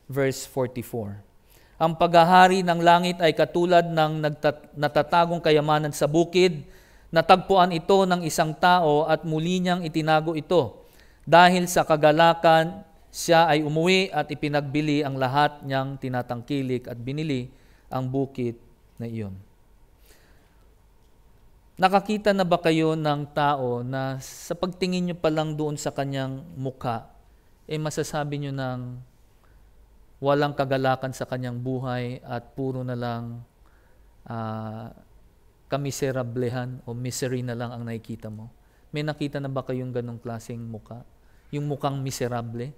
verse 44. Ang paghahari ng langit ay katulad ng natatagong kayamanan sa bukid. Natagpuan ito ng isang tao at muli niyang itinago ito. Dahil sa kagalakan, siya ay umuwi at ipinagbili ang lahat niyang tinatangkilik at binili ang bukid na iyon. Nakakita na ba kayo ng tao na sa pagtingin niyo pa lang doon sa kanyang mukha, masasabi niyo ng walang kagalakan sa kanyang buhay at puro na lang kamiserablehan o misery na lang ang nakikita mo? May nakita na ba kayong ganong klaseng mukha? Yung mukhang miserable?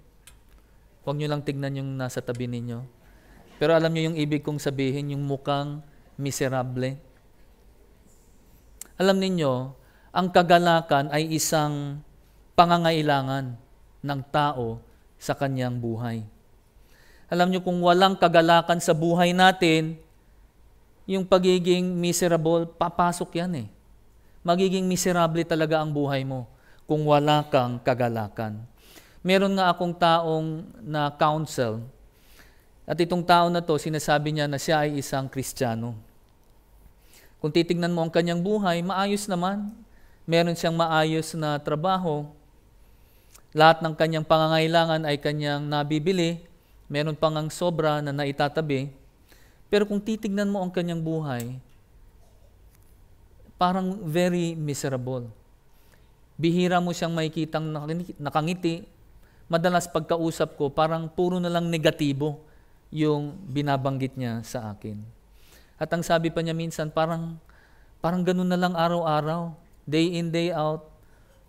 Huwag nyo lang tignan yung nasa tabi ninyo. Pero alam nyo yung ibig kong sabihin, yung mukhang miserable. Alam ninyo, ang kagalakan ay isang pangangailangan ng tao sa kanyang buhay. Alam nyo, kung walang kagalakan sa buhay natin, yung pagiging miserable, papasok yan eh. Magiging miserable talaga ang buhay mo kung wala kang kagalakan. Meron nga akong taong na counsel at itong tao na to, sinasabi niya na siya ay isang Kristiyano. Kung titignan mo ang kanyang buhay, maayos naman. Meron siyang maayos na trabaho. Lahat ng kanyang pangangailangan ay kanyang nabibili. Meron pang ang sobra na naitatabi. Pero kung titignan mo ang kanyang buhay, parang very miserable. Bihira mo siyang makikitang nakangiti. Madalas pagkausap ko, parang puro na lang negatibo yung binabanggit niya sa akin. At ang sabi pa niya minsan, parang ganun na lang araw-araw. Day in, day out.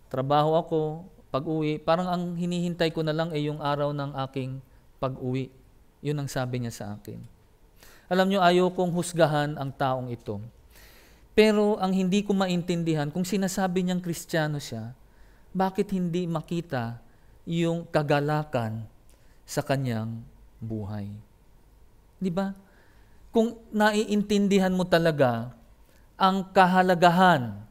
Trabaho ako, pag-uwi. Parang ang hinihintay ko na lang ay yung araw ng aking pag-uwi. Yun ang sabi niya sa akin. Alam niyo, ayaw kong husgahan ang taong ito. Pero ang hindi ko maintindihan, kung sinasabi niyang Kristiyano siya, bakit hindi makita yung kagalakan sa kanyang buhay? Di ba? Kung naiintindihan mo talaga ang kahalagahan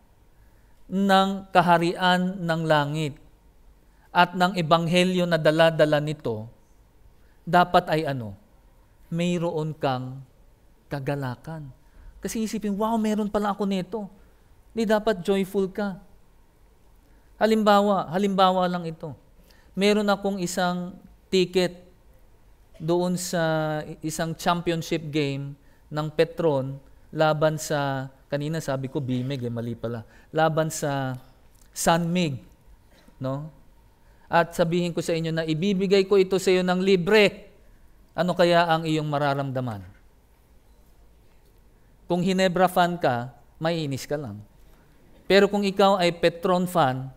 ng kaharian ng langit at ng ebanghelyo na dala-dala nito, dapat ay mayroon kang kagalakan. Kasi isipin, wow, meron pala ako nito. Di dapat joyful ka. Halimbawa lang ito. Meron akong isang ticket doon sa isang championship game ng Petron laban sa, kanina sabi ko Bimig, mali pala. Laban sa Sanmig. No? At sabihin ko sa inyo na ibibigay ko ito sa iyo ng libre. Ano kaya ang iyong mararamdaman? Kung Hinebra fan ka, maiinis ka lang. Pero kung ikaw ay Petron fan,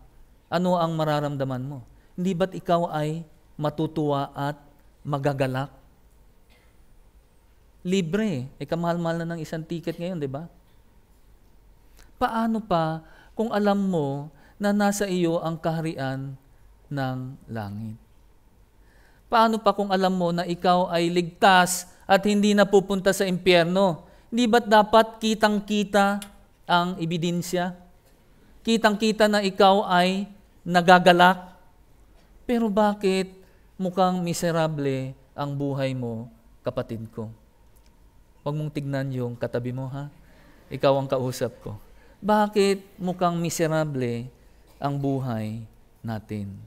ano ang mararamdaman mo? Hindi ba't ikaw ay matutuwa at magagalak? Libre. Kamahal-mahal na ng isang ticket ngayon, di ba? Paano pa kung alam mo na nasa iyo ang kaharian ng langit? Paano pa kung alam mo na ikaw ay ligtas at hindi na pupunta sa impyerno? Hindi ba't dapat kitang-kita ang ebidensya? Kitang-kita na ikaw ay nagagalak? Pero bakit mukhang miserable ang buhay mo, kapatid ko. Huwag mong tignan yung katabi mo, ha? Ikaw ang kausap ko. Bakit mukhang miserable ang buhay natin?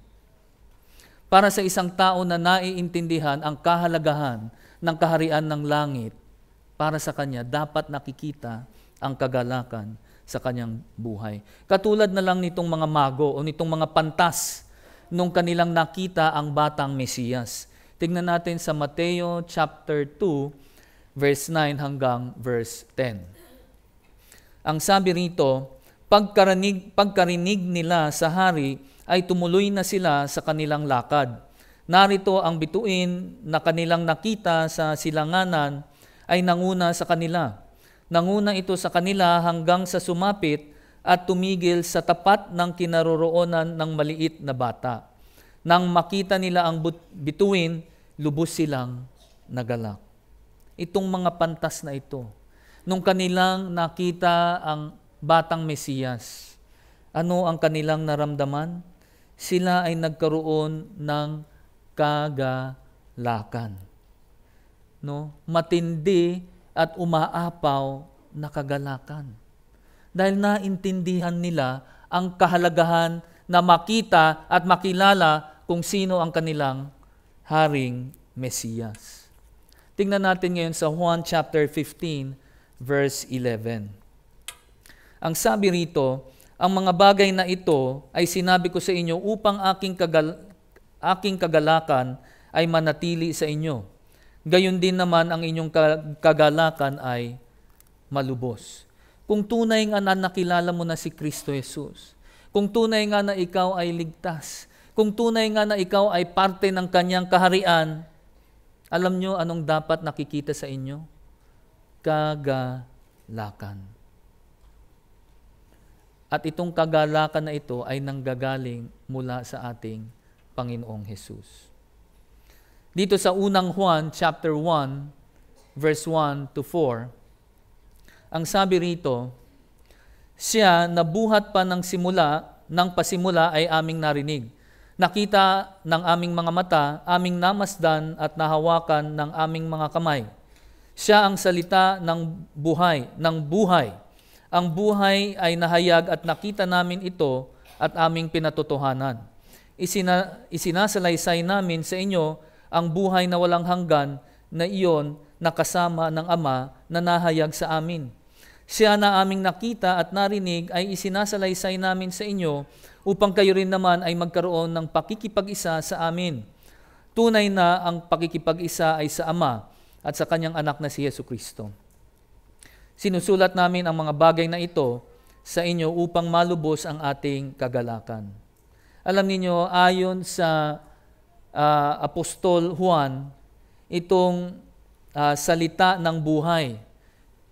Para sa isang tao na naiintindihan ang kahalagahan ng kaharian ng langit, para sa kanya, dapat nakikita ang kagalakan sa kanyang buhay. Katulad na lang nitong mga mago o nitong mga pantas nung kanilang nakita ang batang Mesiyas. Tingnan natin sa Mateo chapter 2, verse 9 hanggang verse 10. Ang sabi rito, pagkarinig nila sa hari, ay tumuloy na sila sa kanilang lakad. Narito ang bituin na kanilang nakita sa silanganan ay nanguna sa kanila. Nanguna ito sa kanila hanggang sa sumapit at tumigil sa tapat ng kinaroroonan ng maliit na bata. Nang makita nila ang bituin, lubos silang nagalak. Itong mga pantas na ito, nung kanilang nakita ang batang Mesiyas, ano ang kanilang naramdaman? Sila ay nagkaroon ng kagalakan. No? Matindi at umaapaw na kagalakan. Dahil naintindihan nila ang kahalagahan na makita at makilala kung sino ang kanilang haring Mesiyas. Tingnan natin ngayon sa Juan chapter 15, verse 11. Ang sabi rito, ang mga bagay na ito ay sinabi ko sa inyo upang aking kagalakan ay manatili sa inyo. Gayon din naman ang inyong kagalakan ay malubos. Kung tunay nga na nakilala mo na si Kristo Jesus, kung tunay nga na ikaw ay ligtas, kung tunay nga na ikaw ay parte ng kanyang kaharian, alam nyo anong dapat nakikita sa inyo? Kagalakan. At itong kagalakan na ito ay nanggagaling mula sa ating Panginoong Jesus. Dito sa unang Juan, chapter 1, verse 1 to 4, ang sabi rito, siya nabuhat pa ng pasimula ay aming narinig. Nakita ng aming mga mata, aming namasdan at nahawakan ng aming mga kamay. Siya ang salita ng buhay. Ang buhay ay nahayag at nakita namin ito at aming pinatotohanan. Isinasalaysay namin sa inyo ang buhay na walang hanggan na iyon na kasama ng Ama na nahayag sa amin. Siya na aming nakita at narinig ay isinasalaysay namin sa inyo upang kayo rin naman ay magkaroon ng pakikipag-isa sa amin. Tunay na ang pakikipag-isa ay sa Ama at sa kanyang anak na si Jesucristo. Sinusulat namin ang mga bagay na ito sa inyo upang malubos ang ating kagalakan. Alam niyo, ayon sa Apostol Juan, itong salita ng buhay,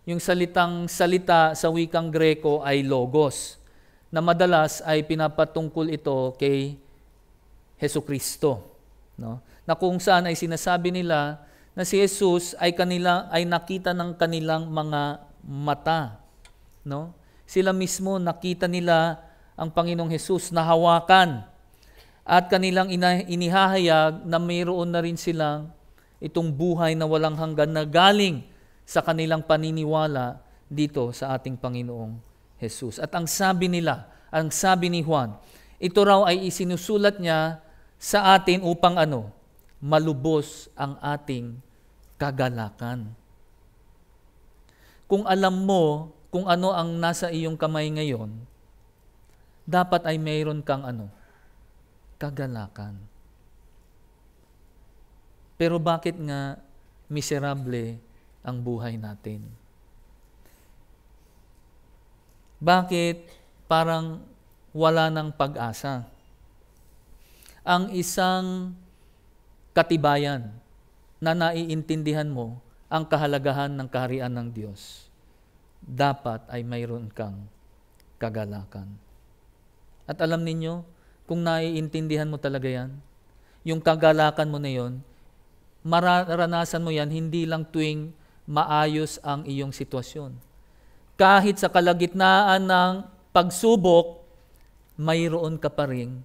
yung salita sa wikang Greko ay logos, na madalas ay pinapatungkol ito kay Jesucristo. No? Na kung saan ay sinasabi nila na si Jesus ay nakita ng kanilang mga mata. No? Sila mismo nakita nila ang Panginoong Jesus na hawakan at kanilang inihahayag na mayroon na rin silang itong buhay na walang hanggan na galing sa kanilang paniniwala dito sa ating Panginoong Jesus. At ang sabi ni Juan, ito raw ay isinusulat niya sa atin upang malubos ang ating kagalakan. Kung alam mo kung ano ang nasa iyong kamay ngayon, dapat ay mayroon kang kagalakan. Pero bakit nga miserable ang buhay natin? Bakit parang wala ng pag-asa? Ang isang katibayan na naiintindihan mo ang kahalagahan ng kaharian ng Diyos, dapat ay mayroon kang kagalakan. At alam ninyo, kung naiintindihan mo talaga yan, yung kagalakan mo na yon, mararanasan mo yan hindi lang tuwing maayos ang iyong sitwasyon. Kahit sa kalagitnaan ng pagsubok, mayroon ka pa ring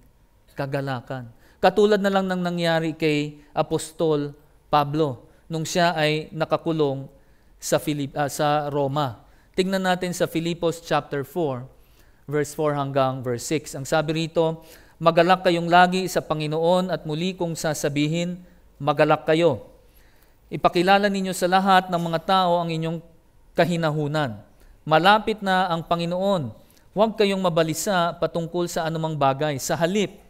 kagalakan. Katulad na lang ng nangyari kay Apostol Pablo nung siya ay nakakulong sa Roma. Tingnan natin sa Filipos chapter 4, verse 4 hanggang verse 6. Ang sabi rito, magalak kayong lagi sa Panginoon at muli kong sasabihin, magalak kayo. Ipakilala ninyo sa lahat ng mga tao ang inyong kahinahunan. Malapit na ang Panginoon. Huwag kayong mabalisa patungkol sa anumang bagay. Sa halip,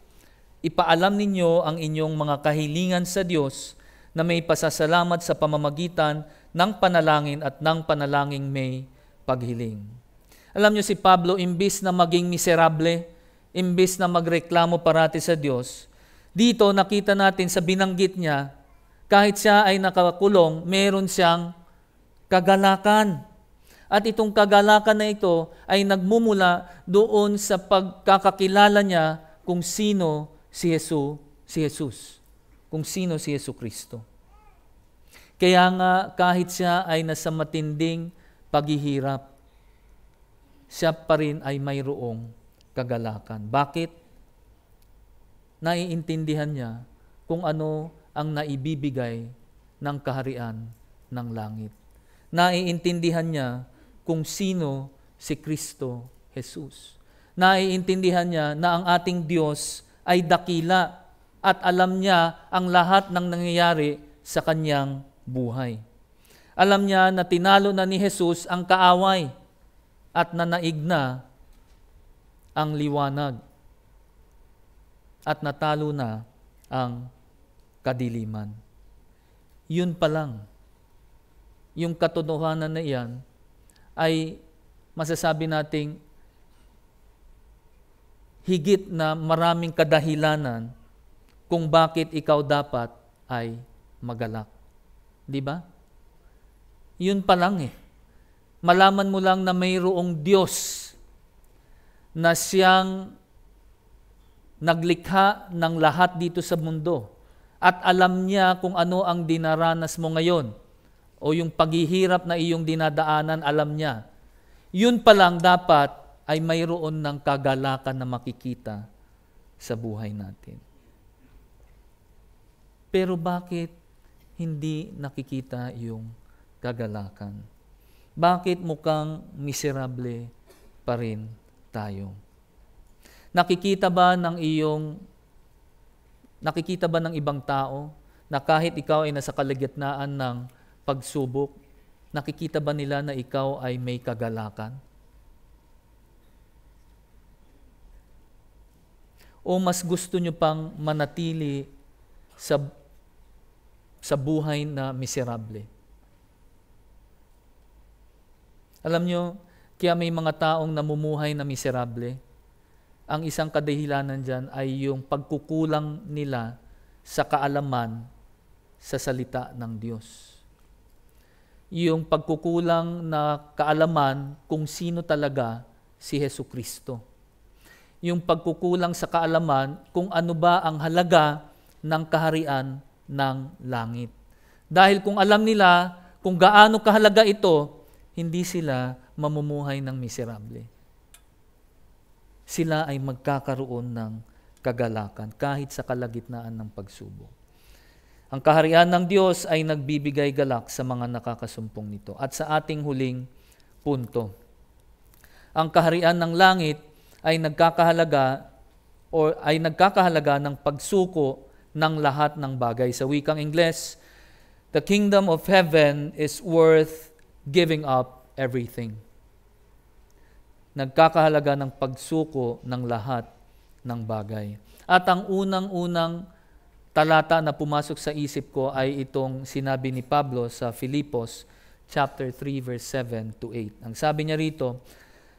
ipaalam ninyo ang inyong mga kahilingan sa Diyos na may pasasalamat sa pamamagitan ng panalangin at ng panalangin may paghiling. Alam niyo si Pablo, imbis na maging miserable, imbis na magreklamo parati sa Diyos, dito nakita natin sa binanggit niya, kahit siya ay nakakulong, meron siyang kagalakan. At itong kagalakan na ito ay nagmumula doon sa pagkakakilala niya kung sino si Jesus. Kung sino si Yesu Kristo. Kaya nga kahit siya ay nasa matinding paghihirap, siya pa rin ay mayroong kagalakan. Bakit? Naiintindihan niya kung ano ang naibibigay ng kaharian ng langit. Naiintindihan niya kung sino si Kristo Jesus. Naiintindihan niya na ang ating Diyos ay dakila at alam niya ang lahat ng nangyayari sa kanyang buhay. Alam niya na tinalo na ni Jesus ang kaaway at nanaig na ang liwanag at natalo na ang kadiliman. Yun pa lang. Yung katotohanan na iyan ay masasabi nating higit na maraming kadahilanan kung bakit ikaw dapat ay magalak. Di ba? Yun pa lang Malaman mo lang na mayroong Diyos na siyang naglikha ng lahat dito sa mundo at alam niya kung ano ang dinaranas mo ngayon o yung paghihirap na iyong dinadaanan, alam niya. Yun pa lang dapat ay mayroon ng kagalakan na makikita sa buhay natin. Pero bakit hindi nakikita yung kagalakan? Bakit mukhang miserable pa rin tayo? Nakikita ba ng ibang tao na kahit ikaw ay nasa kalagitnaan ng pagsubok, nakikita ba nila na ikaw ay may kagalakan? O mas gusto nyo pang manatili sa buhay na miserable? Alam nyo, kaya may mga taong namumuhay na miserable, ang isang kadahilanan dyan ay yung pagkukulang nila sa kaalaman sa salita ng Diyos. Yung pagkukulang na kaalaman kung sino talaga si Hesus Kristo. Yung pagkukulang sa kaalaman kung ano ba ang halaga ng kaharian ng langit. Dahil kung alam nila kung gaano kahalaga ito, hindi sila mamumuhay ng miserable. Sila ay magkakaroon ng kagalakan kahit sa kalagitnaan ng pagsubok. Ang kaharian ng Diyos ay nagbibigay galak sa mga nakakasumpong nito. At sa ating huling punto, ang kaharian ng langit ay nagkakahalaga ng pagsuko ng lahat ng bagay. Sa wikang Ingles, the kingdom of heaven is worth giving up everything. Nagkakahalaga ng pagsuko ng lahat ng bagay. At ang unang-unang talata na pumasok sa isip ko ay itong sinabi ni Pablo sa Filipos chapter 3 verse 7 to 8. Ang sabi niya rito,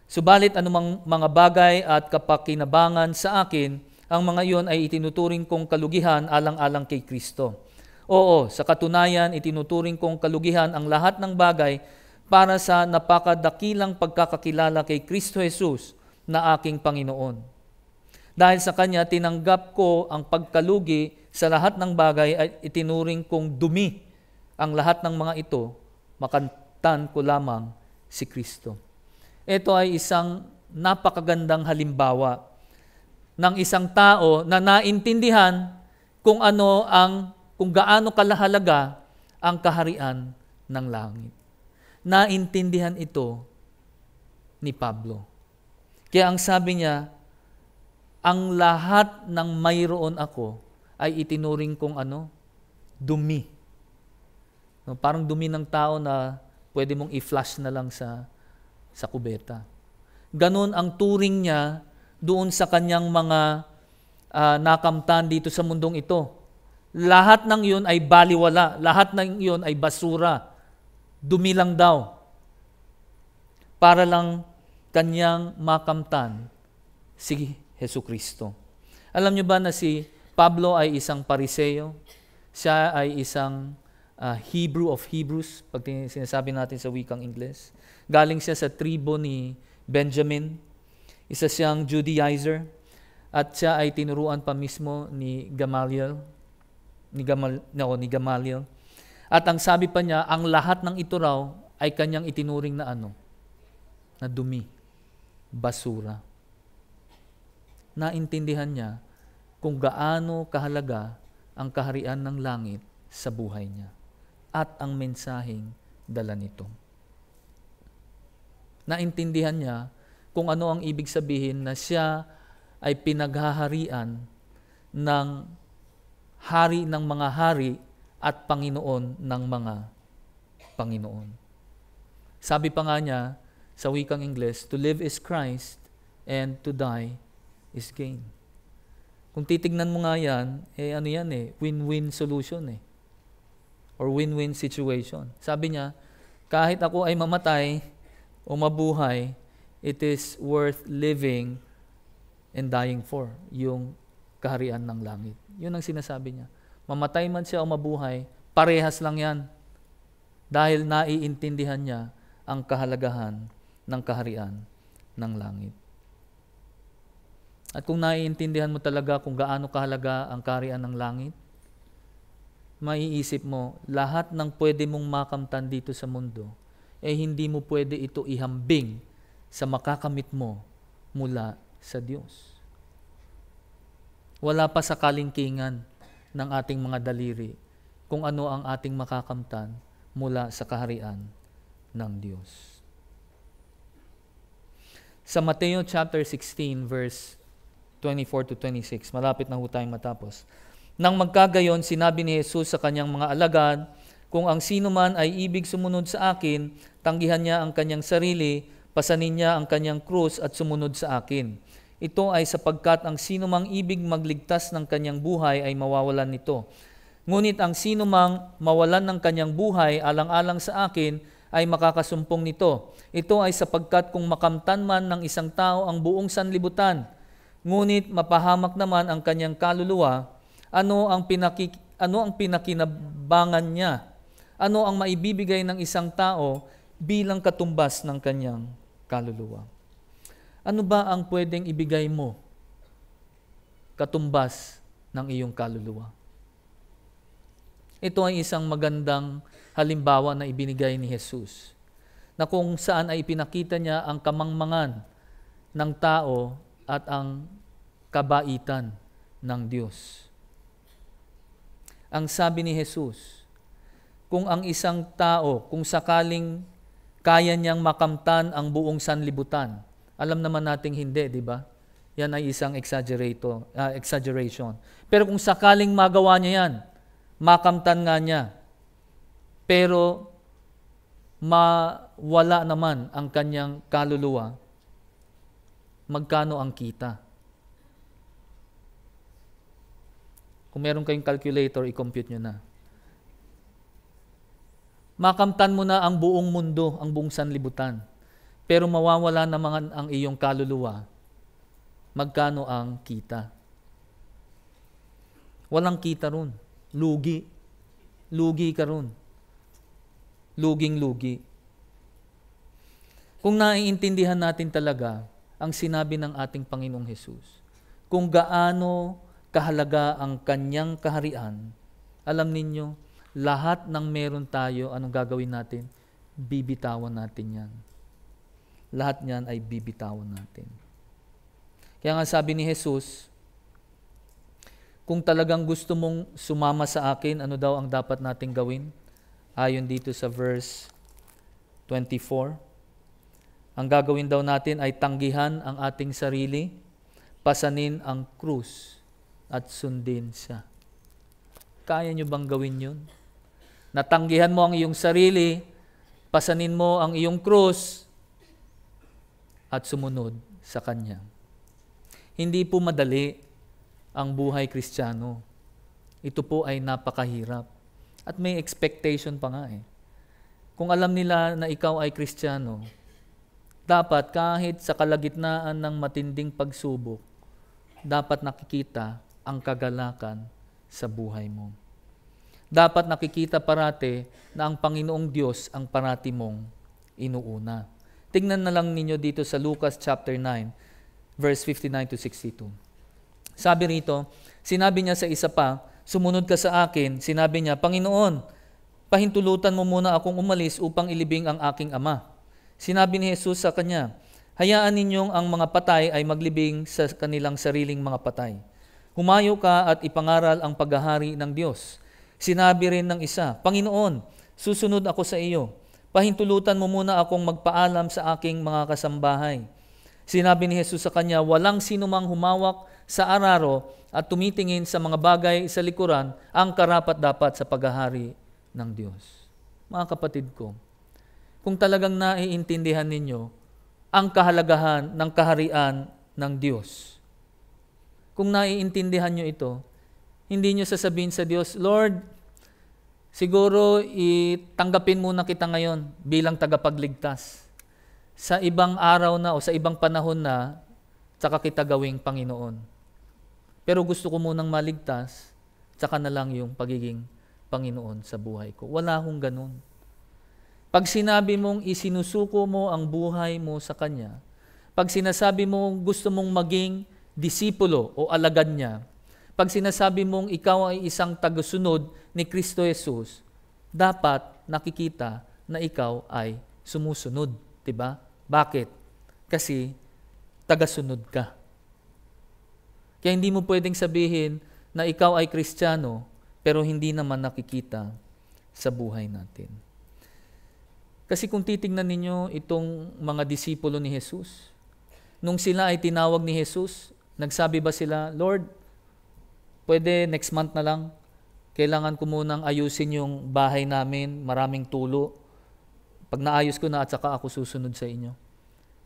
subalit anumang mga bagay at kapakinabangan sa akin, ang mga iyon ay itinuturing kong kalugihan alang-alang kay Kristo. Oo, sa katunayan, itinuturing kong kalugihan ang lahat ng bagay para sa napakadakilang pagkakakilala kay Kristo Jesus na aking Panginoon. Dahil sa Kanya, tinanggap ko ang pagkalugi sa lahat ng bagay at itinuring kong dumi ang lahat ng mga ito, makantan ko lamang si Kristo. Ito ay isang napakagandang halimbawa ng isang tao na naintindihan kung gaano kalahalaga ang kaharian ng langit. Naintindihan ito ni Pablo. Kaya ang sabi niya, ang lahat ng mayroon ako ay itinuring kong dumi. No, parang dumi ng tao na pwede mong i-flush na lang sa kubeta. Ganon ang turing niya doon sa kanyang mga nakamtan dito sa mundong ito. Lahat ng iyon ay baliwala. Lahat ng iyon ay basura. Dumi lang daw. Para lang kanyang makamtan si Jesucristo. Alam niyo ba na si Pablo ay isang Pariseo? Siya ay isang Hebrew of Hebrews, pag sinasabi natin sa wikang Ingles. Galing siya sa tribo ni Benjamin. Isa siyang Judaizer. At siya ay tinuruan pa mismo ni Gamaliel. Ni Gamaliel. At ang sabi pa niya, ang lahat ng ito raw ay kanyang itinuring na na dumi, basura. Naintindihan niya kung gaano kahalaga ang kaharian ng langit sa buhay niya at ang mensaheng dala nito. Naintindihan niya kung ano ang ibig sabihin na siya ay pinaghaharian ng hari ng mga hari at Panginoon ng mga Panginoon. Sabi pa nga niya sa wikang Ingles, to live is Christ and to die is gain. Kung titignan mo nga yan, win-win solution or win-win situation. Sabi niya, kahit ako ay mamatay o mabuhay, it is worth living and dying for, yung kaharian ng langit. Yun ang sinasabi niya. Mamatay man siya o mabuhay, parehas lang yan. Dahil naiintindihan niya ang kahalagahan ng kaharian ng langit. At kung naiintindihan mo talaga kung gaano kahalaga ang kaharian ng langit, maiisip mo, lahat ng pwede mong makamtan dito sa mundo, hindi mo pwede ito ihambing sa makakamit mo mula sa Diyos. Wala pa sa kalingkingan ng ating mga daliri kung ano ang ating makakamtan mula sa kaharian ng Diyos. Sa Mateo chapter 16 verse 24 to 26, malapit na ho tayong matapos. Nang magkagayon, sinabi ni Jesus sa kanyang mga alagad, kung ang sino man ay ibig sumunod sa akin, tanggihan niya ang kanyang sarili, pasanin niya ang kanyang krus at sumunod sa akin. Ito ay sapagkat ang sino mang ibig magligtas ng kanyang buhay ay mawawalan nito. Ngunit ang sino mang mawalan ng kanyang buhay alang-alang sa akin ay makakasumpong nito. Ito ay sapagkat kung makamtan man ng isang tao ang buong sanlibutan, ngunit mapahamak naman ang kanyang kaluluwa, ano ang pinakinabangan niya? Ano ang maibibigay ng isang tao bilang katumbas ng kanyang kaluluwa? Ano ba ang pwedeng ibigay mo katumbas ng iyong kaluluwa? Ito ay isang magandang halimbawa na ibinigay ni Jesus, na kung saan ay ipinakita niya ang kamangmangan ng tao at ang kabaitan ng Diyos. Ang sabi ni Jesus, kung ang isang tao, kung sakaling kaya niyang makamtan ang buong sanlibutan, alam naman nating hindi, di ba? Yan ay isang exaggeration. Pero kung sakaling magawa niya yan, makamtan nga niya, pero mawala naman ang kanyang kaluluwa, magkano ang kita? Kung meron kayong calculator, i-compute nyo na. Makamtan mo na ang buong mundo, ang buong sanlibutan, pero mawawala naman ang iyong kaluluwa, magkano ang kita? Walang kita ron. Lugi. Lugi ka ron. Luging-lugi. Kung naiintindihan natin talaga ang sinabi ng ating Panginoong Hesus, kung gaano kahalaga ang kanyang kaharian, alam ninyo, lahat ng meron tayo, anong gagawin natin? Bibitawan natin yan. Lahat niyan ay bibitawan natin. Kaya nga sabi ni Jesus, Kung talagang gusto mong sumama sa akin, ano daw ang dapat nating gawin? Ayon dito sa verse 24. Ang gagawin daw natin ay tanggihan ang ating sarili, pasanin ang krus, at sundin siya. Kaya nyo bang gawin yun? Natanggihan mo ang iyong sarili, pasanin mo ang iyong krus, at sumunod sa Kanya. Hindi po madali ang buhay Kristiyano. Ito po ay napakahirap. At may expectation pa nga eh. Kung alam nila na ikaw ay Kristiyano, dapat kahit sa kalagitnaan ng matinding pagsubok, dapat nakikita ang kagalakan sa buhay mo. Dapat nakikita parate na ang Panginoong Diyos ang parati mong inuuna. Tingnan na lang ninyo dito sa Lucas chapter 9, verse 59 to 62. Sabi rito, sinabi niya sa isa pa, sumunod ka sa akin. Sinabi niya, Panginoon, pahintulutan mo muna akong umalis upang ilibing ang aking ama. Sinabi ni Jesus sa kanya, hayaan ninyong ang mga patay ay maglibing sa kanilang sariling mga patay. Humayo ka at ipangaral ang paghahari ng Diyos. Sinabi rin ng isa, Panginoon, susunod ako sa iyo. Pahintulutan mo muna akong magpaalam sa aking mga kasambahay. Sinabi ni Jesus sa kanya, walang sinumang humawak sa araro at tumitingin sa mga bagay sa likuran ang karapat-dapat sa paghahari ng Diyos. Mga kapatid ko, kung talagang naiintindihan ninyo ang kahalagahan ng kaharian ng Diyos, kung naiintindihan nyo ito, hindi nyo sasabihin sa Diyos, Lord, siguro itanggapin muna kita ngayon bilang tagapagligtas. Sa ibang araw na o sa ibang panahon na, tsaka kita gawing Panginoon. Pero gusto ko munang maligtas, tsaka na lang yung pagiging Panginoon sa buhay ko. Wala hong ganun. Pag sinabi mong isinusuko mo ang buhay mo sa Kanya, pag sinasabi mong gusto mong maging disipulo o alagad niya, pag sinasabi mong ikaw ay isang tagasunod ni Kristo Jesus, dapat nakikita na ikaw ay sumusunod. Diba? Bakit? Kasi tagasunod ka. Kaya hindi mo pwedeng sabihin na ikaw ay Kristiyano pero hindi naman nakikita sa buhay natin. Kasi kung titingnan ninyo itong mga disipulo ni Jesus, nung sila ay tinawag ni Jesus, nagsabi ba sila, Lord, pwede next month na lang, kailangan ko munang ayusin yung bahay namin, maraming tulo. Pag naayos ko na at saka ako susunod sa inyo.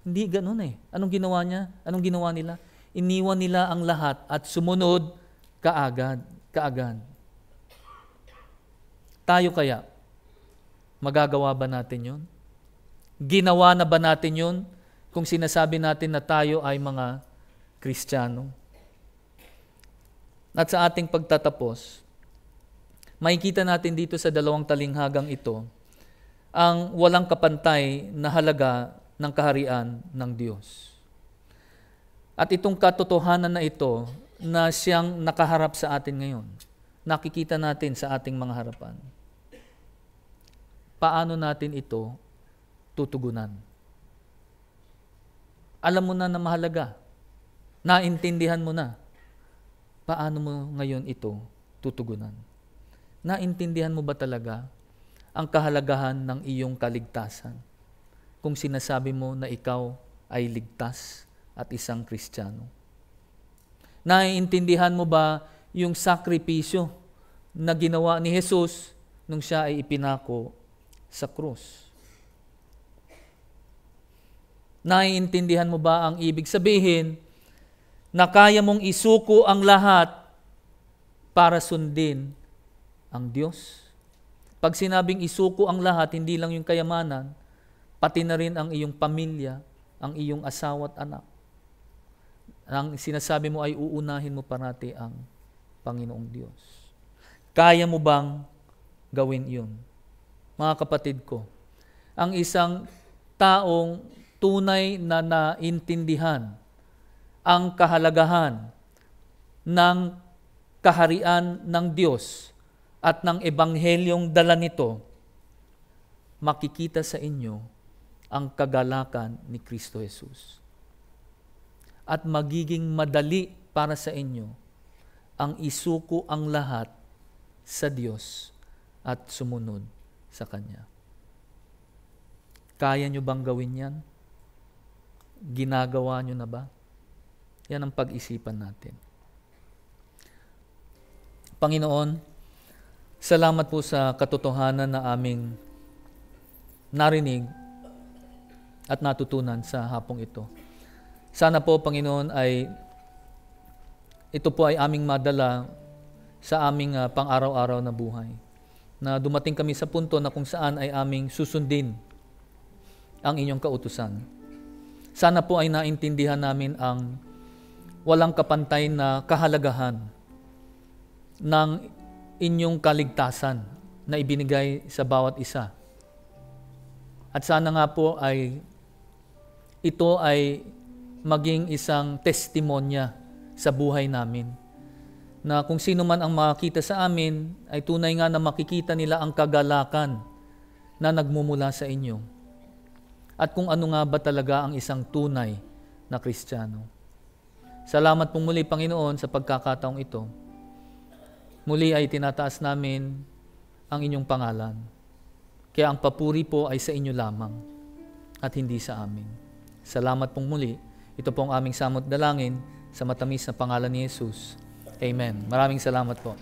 Hindi ganun eh. Anong ginawa niya? Anong ginawa nila? Iniwan nila ang lahat at sumunod kaagad. Tayo kaya, magagawa ba natin yun? Ginawa na ba natin yun kung sinasabi natin na tayo ay mga Kristiyano? At sa ating pagtatapos, makikita natin dito sa 2 talinghagang ito ang walang kapantay na halaga ng kaharian ng Diyos. At itong katotohanan na ito na siyang nakaharap sa atin ngayon, nakikita natin sa ating mga harapan. Paano natin ito tutugunan? Alam mo na na mahalaga. Naintindihan mo na. Paano mo ngayon ito tutugunan? Naintindihan mo ba talaga ang kahalagahan ng iyong kaligtasan kung sinasabi mo na ikaw ay ligtas at isang Kristiyano? Naiintindihan mo ba yung sakripisyo na ginawa ni Jesus nung siya ay ipinako sa krus? Naiintindihan mo ba ang ibig sabihin na kaya mong isuko ang lahat para sundin ang Diyos? Pag sinabing isuko ang lahat, hindi lang yung kayamanan, pati na rin ang iyong pamilya, ang iyong asawa at anak. Ang sinasabi mo ay uunahin mo parati ang Panginoong Diyos. Kaya mo bang gawin yun? Mga kapatid ko, ang isang taong tunay na naintindihan ang kahalagahan ng kaharian ng Diyos at ng ebanghelyong dala nito, makikita sa inyo ang kagalakan ni Kristo Jesus. At magiging madali para sa inyo ang isuko ang lahat sa Diyos at sumunod sa Kanya. Kaya nyo bang gawin yan? Ginagawa nyo na ba? Yan ang pag-isipan natin. Panginoon, salamat po sa katotohanan na aming narinig at natutunan sa hapong ito. Sana po, Panginoon, ay ito po ay aming madala sa aming pang-araw-araw na buhay. Na dumating kami sa punto na kung saan ay aming susundin ang inyong kautusan. Sana po ay naintindihan namin ang walang kapantay na kahalagahan ng inyong kaligtasan na ibinigay sa bawat isa. At sana nga po ay ito ay maging isang testimonya sa buhay namin. Na kung sino man ang makita sa amin, ay tunay nga na makikita nila ang kagalakan na nagmumula sa inyo. At kung ano nga ba talaga ang isang tunay na Kristiyano. Salamat pong muli, Panginoon, sa pagkakataong ito. Muli ay tinataas namin ang inyong pangalan. Kaya ang papuri po ay sa inyo lamang at hindi sa amin. Salamat pong muli. Ito pong aming samot dalangin sa matamis na pangalan ni Jesus. Amen. Maraming salamat po.